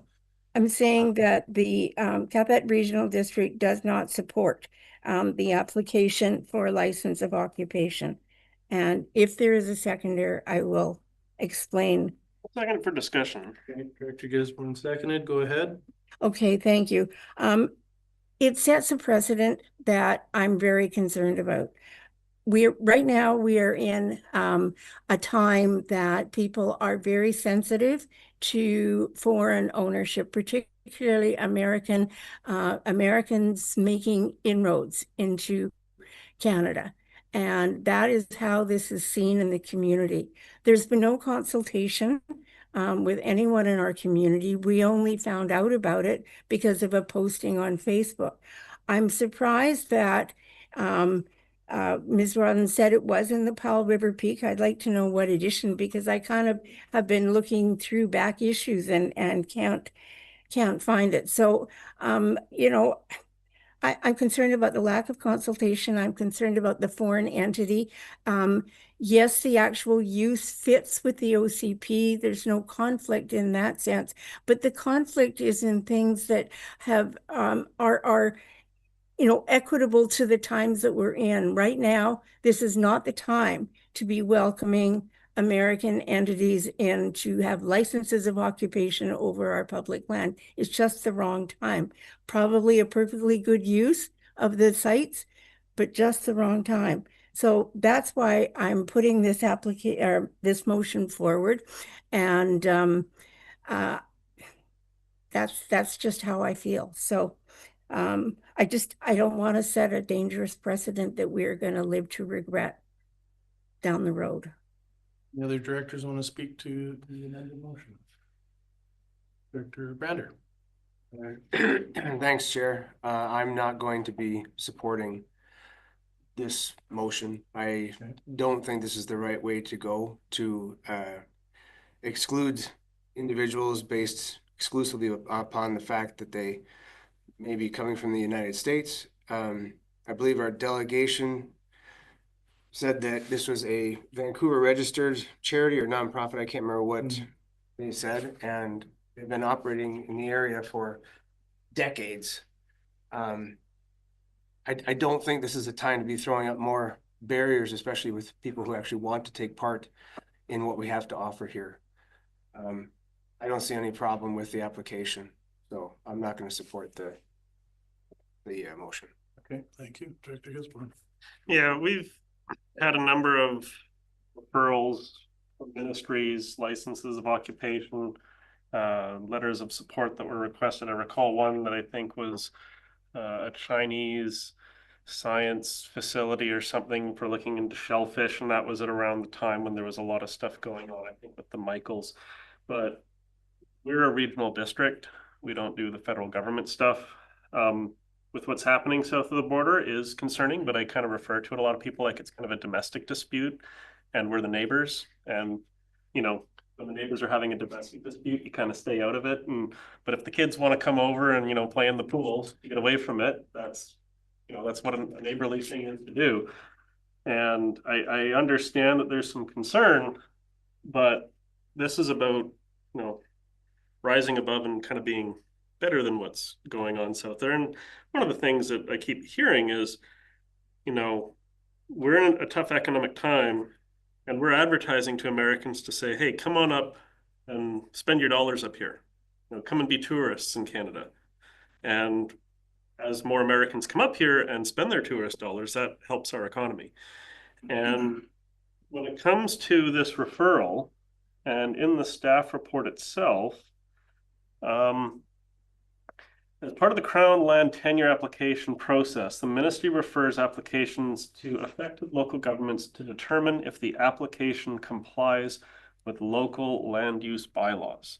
I'm saying that the Cathet Regional District does not support the application for a license of occupation. And if there is a seconder, I will explain. Second for discussion. Okay, Director Gisborne seconded, go ahead. Okay, thank you. It sets a precedent that I'm very concerned about. Right now we are in a time that people are very sensitive to foreign ownership, particularly Americans making inroads into Canada. And that is how this is seen in the community. There's been no consultation with anyone in our community. We only found out about it because of a posting on Facebook. I'm surprised that Ms. Rollins said it was in the Powell River Peak. I'd like to know what edition, because I kind of have been looking through back issues and can't find it. So, you know, I'm concerned about the lack of consultation. I'm concerned about the foreign entity. Yes, the actual use fits with the OCP. There's no conflict in that sense, but the conflict is in things that have are you know, equitable to the times that we're in. Right now, this is not the time to be welcoming American entities in to have licenses of occupation over our public land. It's just the wrong time. Probably a perfectly good use of the sites, but just the wrong time. So that's why I'm putting this application or this motion forward. And that's just how I feel. So I don't want to set a dangerous precedent that we're going to live to regret down the road. The other directors want to speak to the amended motion? Director Brander. Thanks, Chair. I'm not going to be supporting this motion. I don't think this is the right way to go to exclude individuals based exclusively upon the fact that they may be coming from the United States. I believe our delegation said that this was a Vancouver registered charity or nonprofit. I can't remember what they said, and they've been operating in the area for decades. I don't think this is a time to be throwing up more barriers, especially with people who actually want to take part in what we have to offer here. I don't see any problem with the application, so I'm not going to support the motion. Okay, thank you, Director Gisborne. Yeah, we've had a number of referrals from ministries, licenses of occupation, letters of support that were requested. I recall one that I think was a Chinese science facility or something for looking into shellfish, and that was at around the time when there was a lot of stuff going on, I think, with the Michaels. But we're a regional district. We don't do the federal government stuff. With what's happening south of the border is concerning, but I kind of refer to it, a lot of people, like it's kind of a domestic dispute and we're the neighbors. And, you know, when the neighbors are having a domestic dispute, you kind of stay out of it. But if the kids want to come over and, you know, play in the pool to get away from it, that's, you know, that's what a neighborly thing is to do. And I understand that there's some concern, but this is about, you know, rising above and kind of being better than what's going on south there. And one of the things that I keep hearing is, you know, we're in a tough economic time and we're advertising to Americans to say, hey, come on up and spend your dollars up here. You know, come and be tourists in Canada. And as more Americans come up here and spend their tourist dollars, that helps our economy. And when it comes to this referral, and in the staff report itself, as part of the Crown land tenure application process, the ministry refers applications to affected local governments to determine if the application complies with local land use bylaws.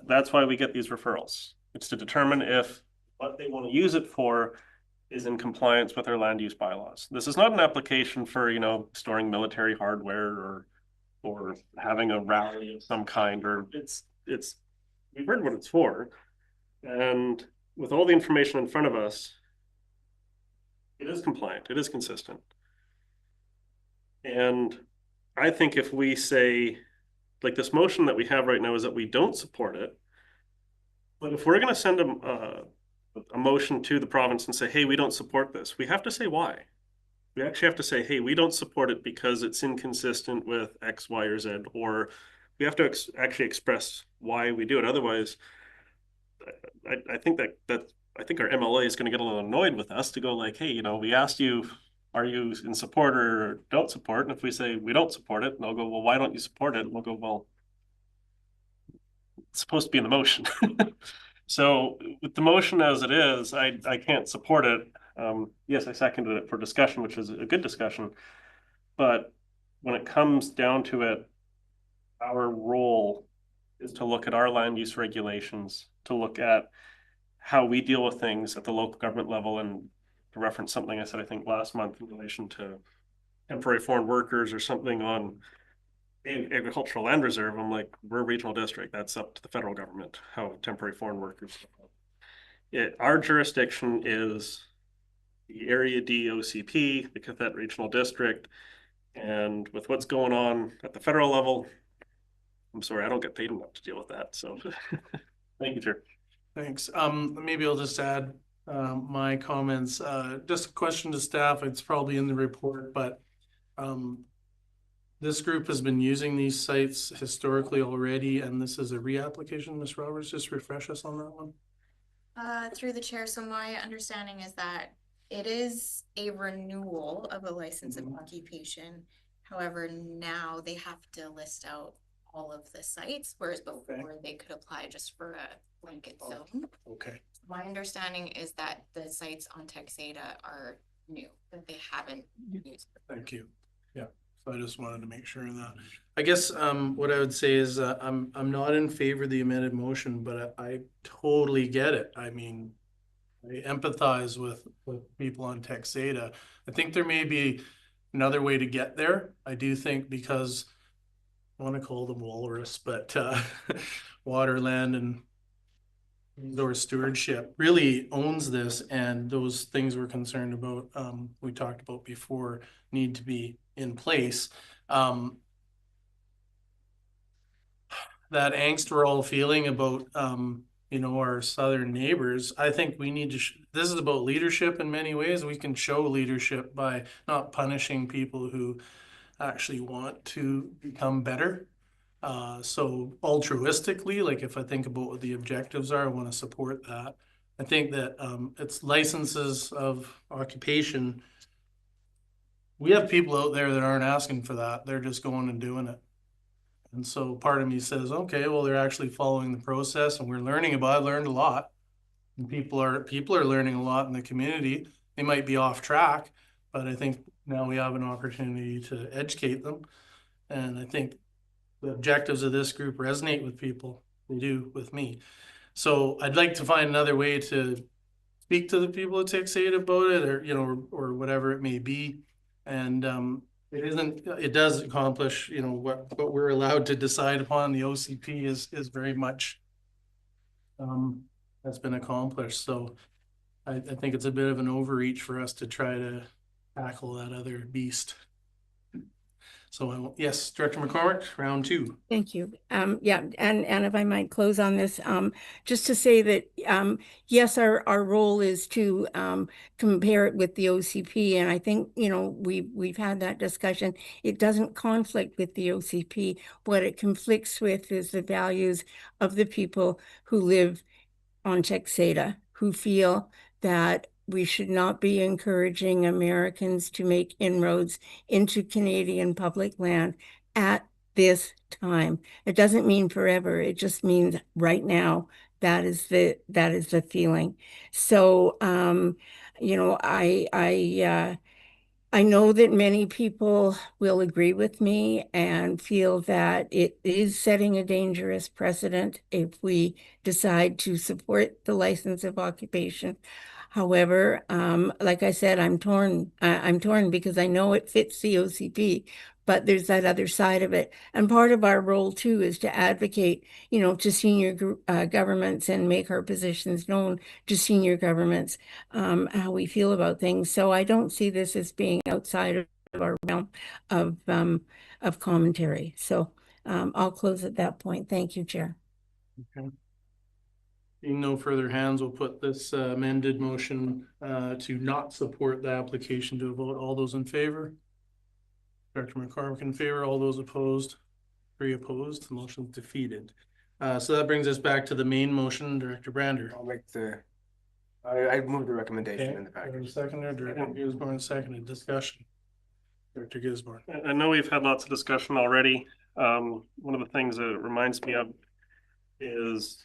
That's why we get these referrals. It's to determine if what they want to use it for is in compliance with our land use bylaws. This is not an application for, you know, storing military hardware or having a rally of some kind, or it's we've heard what it's for. And with all the information in front of us, it is compliant, it is consistent. And I think if we say, like this motion that we have right now is that we don't support it, but if we're going to send a motion to the province and say, hey, we don't support this, we have to say why. We actually have to say, hey, we don't support it because it's inconsistent with X, Y, or Z, or we have to actually express why we do it. Otherwise, I think I think our MLA is going to get a little annoyed with us to go like, hey, you know, we asked you, are you in support or don't support? And if we say we don't support it, and they'll go, well, why don't you support it? And we'll go, well, it's supposed to be in the motion. So with the motion as it is, I can't support it. Yes, I seconded it for discussion, which is a good discussion. But when it comes down to it, our role is to look at our land use regulations, to look at how we deal with things at the local government level and to reference something I said, I think last month in relation to temporary foreign workers or something on agricultural land reserve. I'm like, we're a regional district. That's up to the federal government, how temporary foreign workers. Our jurisdiction is the Area D OCP, the Cathett Regional District. And with what's going on at the federal level, I'm sorry, I don't get paid enough to deal with that. So thank you, Chair. Thanks. Maybe I'll just add my comments. Just a question to staff. It's probably in the report, but this group has been using these sites historically already, and this is a reapplication. Ms. Roberts, just refresh us on that one. Through the chair, so my understanding is that it is a renewal of a license of occupation. However, now they have to list out all of the sites, whereas before they could apply just for a blanket zone. Okay. My understanding is that the sites on Texada are new, that they haven't used. Thank you. Yeah. So I just wanted to make sure of that. I guess what I would say is I'm not in favor of the amended motion, but I totally get it. I mean, I empathize with people on Texada. I think there may be another way to get there. I do think because I want to call them walrus, but water, land, and resource stewardship really owns this, and those things we're concerned about, we talked about before, need to be in place. That angst we're all feeling about you know, our southern neighbors, I think we need to this is about leadership in many ways. We can show leadership by not punishing people who actually want to become better. So altruistically, like if I think about what the objectives are, I want to support that. I think that it's licenses of occupation. We have people out there that aren't asking for that. They're just going and doing it. And so part of me says, okay, well, they're actually following the process, and we're learning about it. I learned a lot. And people are learning a lot in the community. They might be off track, but I think now we have an opportunity to educate them. And I think the objectives of this group resonate with people. They do with me. So I'd like to find another way to speak to the people at Texada about it, or, you know, or whatever it may be. And it does accomplish, you know, what we're allowed to decide upon. The OCP is very much has been accomplished. So I think it's a bit of an overreach for us to try to tackle that other beast. So yes, Director McCormick, round two. Thank you. Yeah, and if I might close on this, just to say that yes, our role is to compare it with the OCP, and I think, you know, we've had that discussion. It doesn't conflict with the OCP. What it conflicts with is the values of the people who live on Texada, who feel that we should not be encouraging Americans to make inroads into Canadian public land at this time. It doesn't mean forever. It just means right now. That is the feeling. So, you know, I know that many people will agree with me and feel that it is setting a dangerous precedent if we decide to support the license of occupation. However, like I said, I'm torn because I know it fits the OCP, but there's that other side of it. And part of our role too is to advocate, you know, to senior governments and make our positions known to senior governments, how we feel about things. So I don't see this as being outside of our realm of commentary. So I'll close at that point. Thank you, Chair. Okay. Being no further hands, we'll put this amended motion to not support the application to a vote. All those in favor? Director McCormick in favor. All those opposed? 3 opposed. The motion is defeated. So that brings us back to the main motion. Director Brander. I'll make I move the recommendation Okay. in the package. Seconder, Director Gisborne, seconded. Discussion. Director Gisborne. I know we've had lots of discussion already. One of the things that it reminds me of is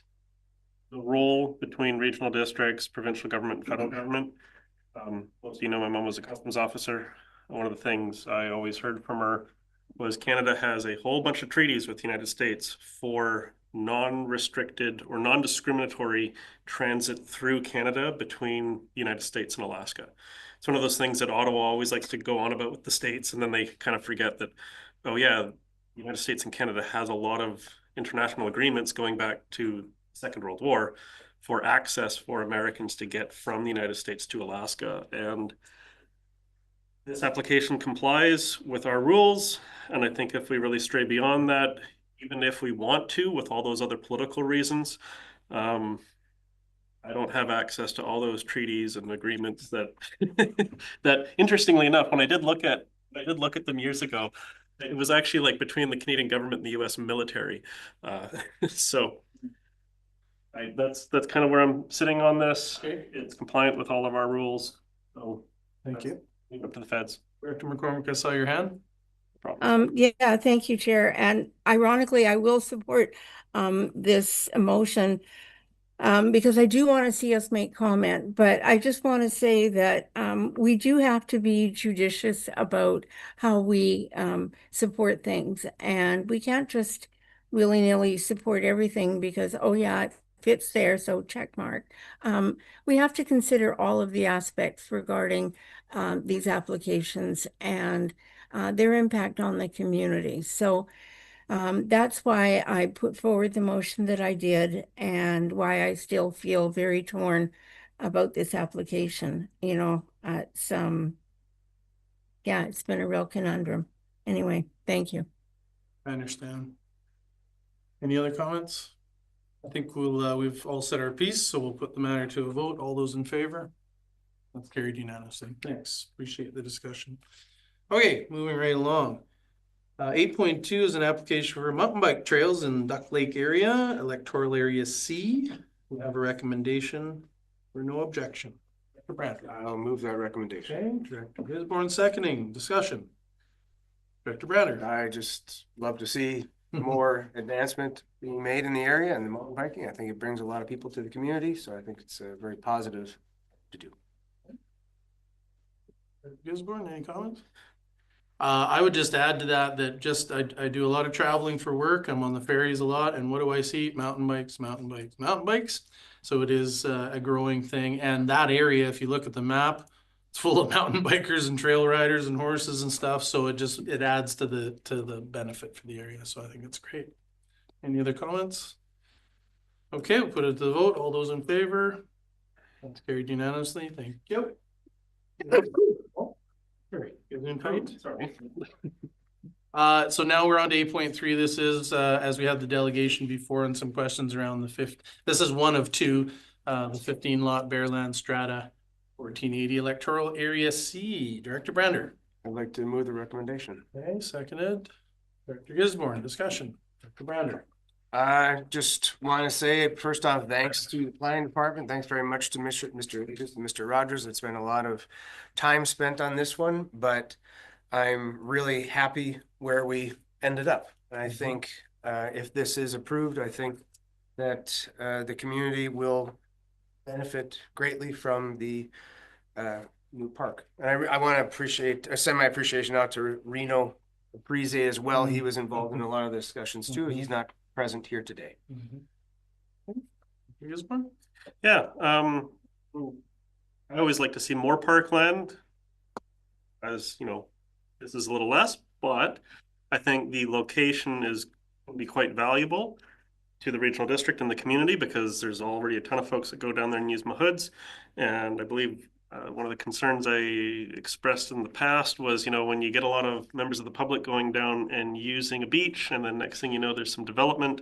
the role between regional districts, provincial government, and federal government. Most of you know my mom was a customs officer. One of the things I always heard from her was Canada has a whole bunch of treaties with the United States for non-restricted or non-discriminatory transit through Canada between the United States and Alaska. It's one of those things that Ottawa always likes to go on about with the States, and then they kind of forget that, oh yeah, the United States and Canada has a lot of international agreements going back to the Second World War for access for Americans to get from the United States to Alaska. And this application complies with our rules. And I think if we really stray beyond that, even if we want to, with all those other political reasons, I don't have access to all those treaties and agreements that, that interestingly enough, when I did look at them years ago, it was actually like between the Canadian government and the US military. So that's kind of where I'm sitting on this. It's compliant with all of our rules. So Thank you. up to the feds. Director McCormick, I saw your hand. Yeah, thank you, Chair. And ironically, I will support this motion because I do want to see us make comment, but I just want to say that we do have to be judicious about how we support things, and we can't just willy-nilly support everything because, oh yeah, it fits there, so check mark. We have to consider all of the aspects regarding these applications and their impact on the community. So that's why I put forward the motion that I did and why I still feel very torn about this application. You know, it's yeah, it's been a real conundrum. Anyway, thank you. I understand. Any other comments? I think we've all said our piece, so we'll put the matter to a vote. All those in favor? That's carried unanimously. Thanks. Appreciate the discussion. Okay, moving right along. 8.2 is an application for mountain bike trails in Duck Lake area, electoral area C. We have a recommendation for no objection. Director Brent. I'll move that recommendation. Okay, Director Gisborne seconding. Discussion. Director Brander. I just love to see more advancement being made in the area and the mountain biking. I think it brings a lot of people to the community, so I think it's very positive to do. Gisborne, any comments? I would just add to that just I do a lot of traveling for work. I'm on the ferries a lot, and what do I see? Mountain bikes, mountain bikes, mountain bikes. So it is a growing thing. And that area, if you look at the map, it's full of mountain bikers and trail riders and horses and stuff. So it adds to the benefit for the area. So I think it's great. Any other comments? Okay, we'll put it to the vote. All those in favor? That's carried unanimously. Thank you. Sorry. So now we're on to 8.3. This is as we had the delegation before and some questions around the fifth. This is one of two, the 15 lot Bearland Strata 1480 electoral area C. Director Brander. I'd like to move the recommendation. Okay, seconded. Director Gisborne, discussion. Director Brander. I just want to say, first off, thanks to the planning department. Thanks very much to Mr. Rogers. It's been a lot of time spent on this one, but I'm really happy where we ended up. I think if this is approved, I think that the community will benefit greatly from the new park. And I want to send my appreciation out to Reno Prize as well. He was involved in a lot of the discussions too. He's not present here today. Yeah, I always like to see more parkland. As you know, this is a little less, but I think the location will be quite valuable to the regional district and the community because there's already a ton of folks that go down there and use Mahoods. And I believe one of the concerns I expressed in the past was, when you get a lot of members of the public going down and using a beach, and then next thing you know, there's some development,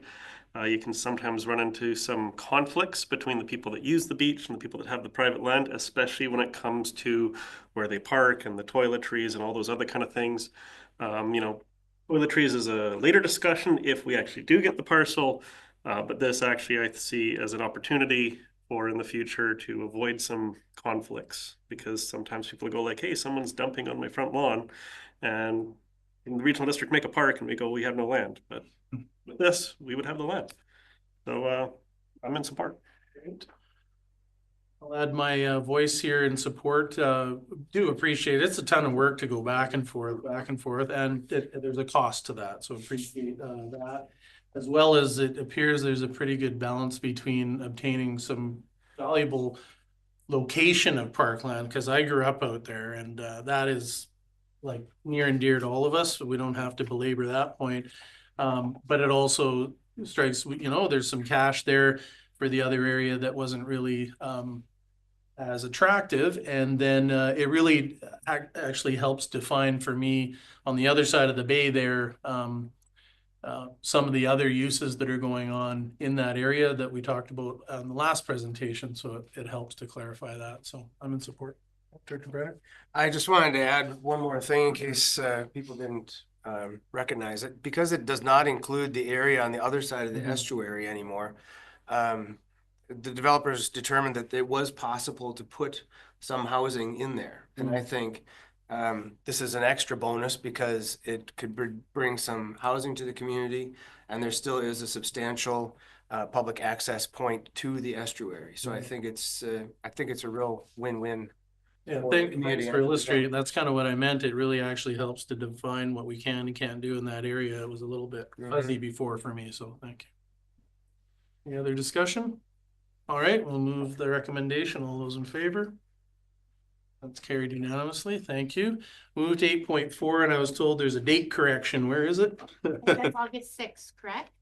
you can sometimes run into some conflicts between the people that use the beach and the people that have the private land, especially when it comes to where they park and the toiletries and all those other kind of things. Toiletries is a later discussion if we actually do get the parcel, but this actually I see as an opportunity for in the future to avoid some conflicts, because sometimes people go like, hey, someone's dumping on my front lawn, and in the regional district make a park and we go, we have no land, but with this we would have the land. So I'm in support. I'll add my voice here in support. Do appreciate it. It's a ton of work to go back and forth, and there's a cost to that. So appreciate that. As well as it appears there's a pretty good balance between obtaining some valuable location of parkland, because I grew up out there, and that is like near and dear to all of us. So we don't have to belabor that point. But it also strikes, there's some cash there for the other area that wasn't really as attractive. And then it really actually helps define for me on the other side of the bay there, some of the other uses that are going on in that area that we talked about on the last presentation. So it helps to clarify that. So I'm in support. Director Brenner? I just wanted to add one more thing in case people didn't recognize it. Because it does not include the area on the other side of the estuary anymore. The developers determined that it was possible to put some housing in there. And I think this is an extra bonus because it could bring some housing to the community, and there still is a substantial public access point to the estuary. So I think it's a real win-win. Yeah, thanks for illustrating. That's kind of what I meant. It really actually helps to define what we can and can't do in that area. It was a little bit fuzzy before for me, so thank you. Any other discussion? All right, we'll move the recommendation. All those in favor? That's carried unanimously. Thank you. Move to 8.4, and I was told there's a date correction. Where is it? That's August 6th, correct?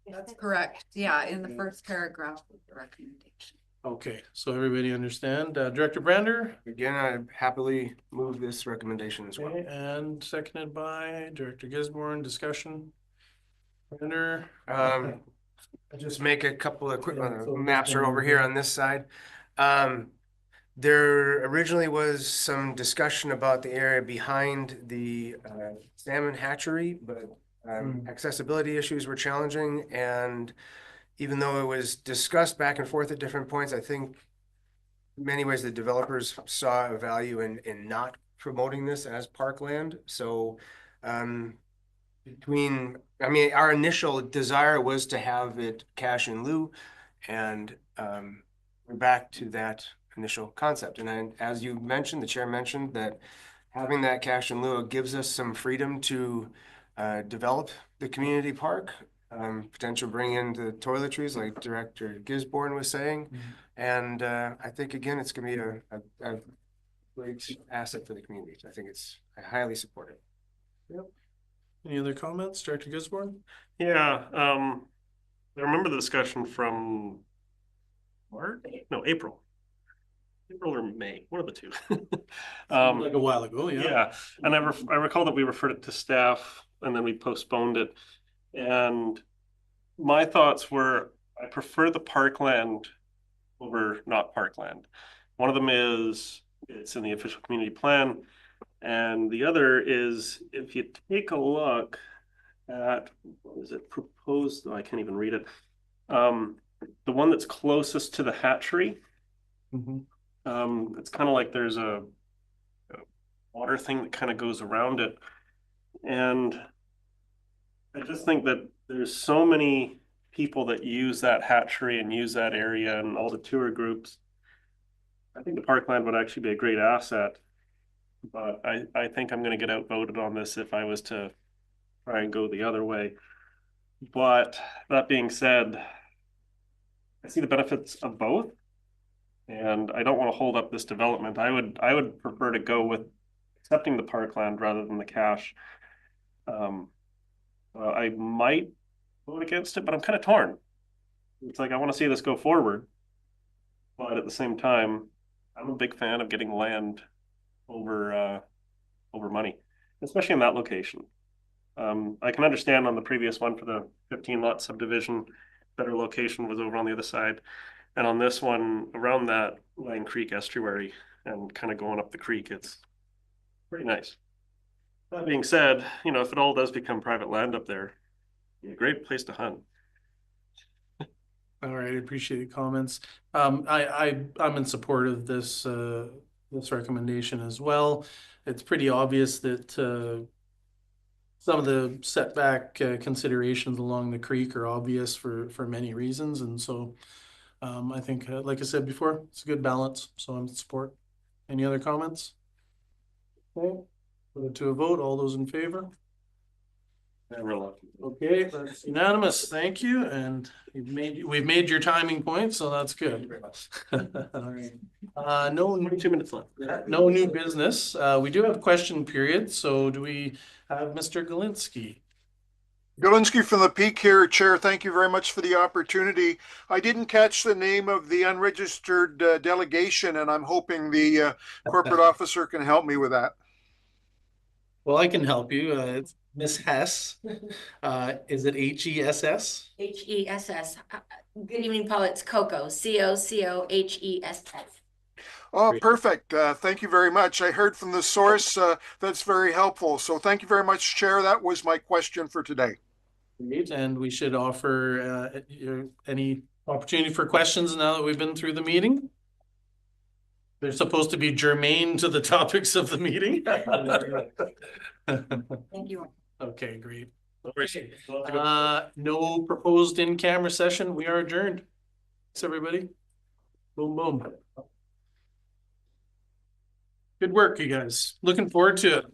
That's correct. Yeah, in the first paragraph of the recommendation. Okay, so everybody understand. Director Brander? Again, I happily move this recommendation as well. Okay, and seconded by Director Gisborne. Discussion. Brander? I just make a couple of quick maps are over here on this side. There originally was some discussion about the area behind the salmon hatchery, but accessibility issues were challenging. And even though it was discussed back and forth at different points, I think in many ways the developers saw a value in not promoting this as parkland. So our initial desire was to have it cash in lieu, and we're back to that initial concept. And then, as you mentioned, the chair mentioned that having that cash in lieu gives us some freedom to develop the community park, potential bring in the toiletries like Director Gisborne was saying. And I think, again, it's going to be a great asset for the community. So I highly support it. Yep. Any other comments, Director Gisborne? Yeah, I remember the discussion from April or May, one of the two. Like a while ago, yeah. Yeah, and I recall that we referred it to staff and then we postponed it. And my thoughts were, I prefer the parkland over not parkland. One of them is it's in the official community plan. And the other is, if you take a look at, what is it, proposed, I can't even read it. The one that's closest to the hatchery, it's kind of like there's a water thing that kind of goes around it. And I just think that there's so many people that use that hatchery and use that area and all the tour groups. I think the parkland would actually be a great asset. But I think I'm going to get outvoted on this if I was to try and go the other way. But that being said, I see the benefits of both, and I don't want to hold up this development. I would prefer to go with accepting the parkland rather than the cash. I might vote against it, but I'm kind of torn. It's like I want to see this go forward, but at the same time, I'm a big fan of getting land over money, especially in that location. I can understand on the previous one for the 15-lot subdivision, better location was over on the other side. And on this one, around that Lion Creek estuary and kind of going up the creek, it's pretty nice. That being said, if it all does become private land up there, it's a great place to hunt. All right, I appreciate the comments. I'm in support of this recommendation as well. It's pretty obvious that some of the setback considerations along the creek are obvious for many reasons, and so I think, like I said before, it's a good balance, so I'm in support. Any other comments? Okay, put it to a vote. All those in favor? Okay, that's unanimous. Thank you. And we've made your timing point, so that's good. All right. No, 2 minutes left. No new business. We do have a question period. So do we have Mr. Galinsky? Galinsky from the Peak here, Chair. Thank you very much for the opportunity. I didn't catch the name of the unregistered delegation, and I'm hoping the corporate officer can help me with that. Well, I can help you. It's Miss Hess. Is it H-E-S-S? H-E-S-S. Good evening, Paul. It's Coco, C-O-C-O-H-E-S-S. Oh, perfect. Thank you very much. I heard from the source. That's very helpful. So thank you very much, Chair. That was my question for today. Great, and we should offer any opportunity for questions now that we've been through the meeting. They're supposed to be germane to the topics of the meeting. Thank you. Okay, great. No proposed in-camera session. We are adjourned. Thanks, everybody. Boom, boom. Good work, you guys. Looking forward to it.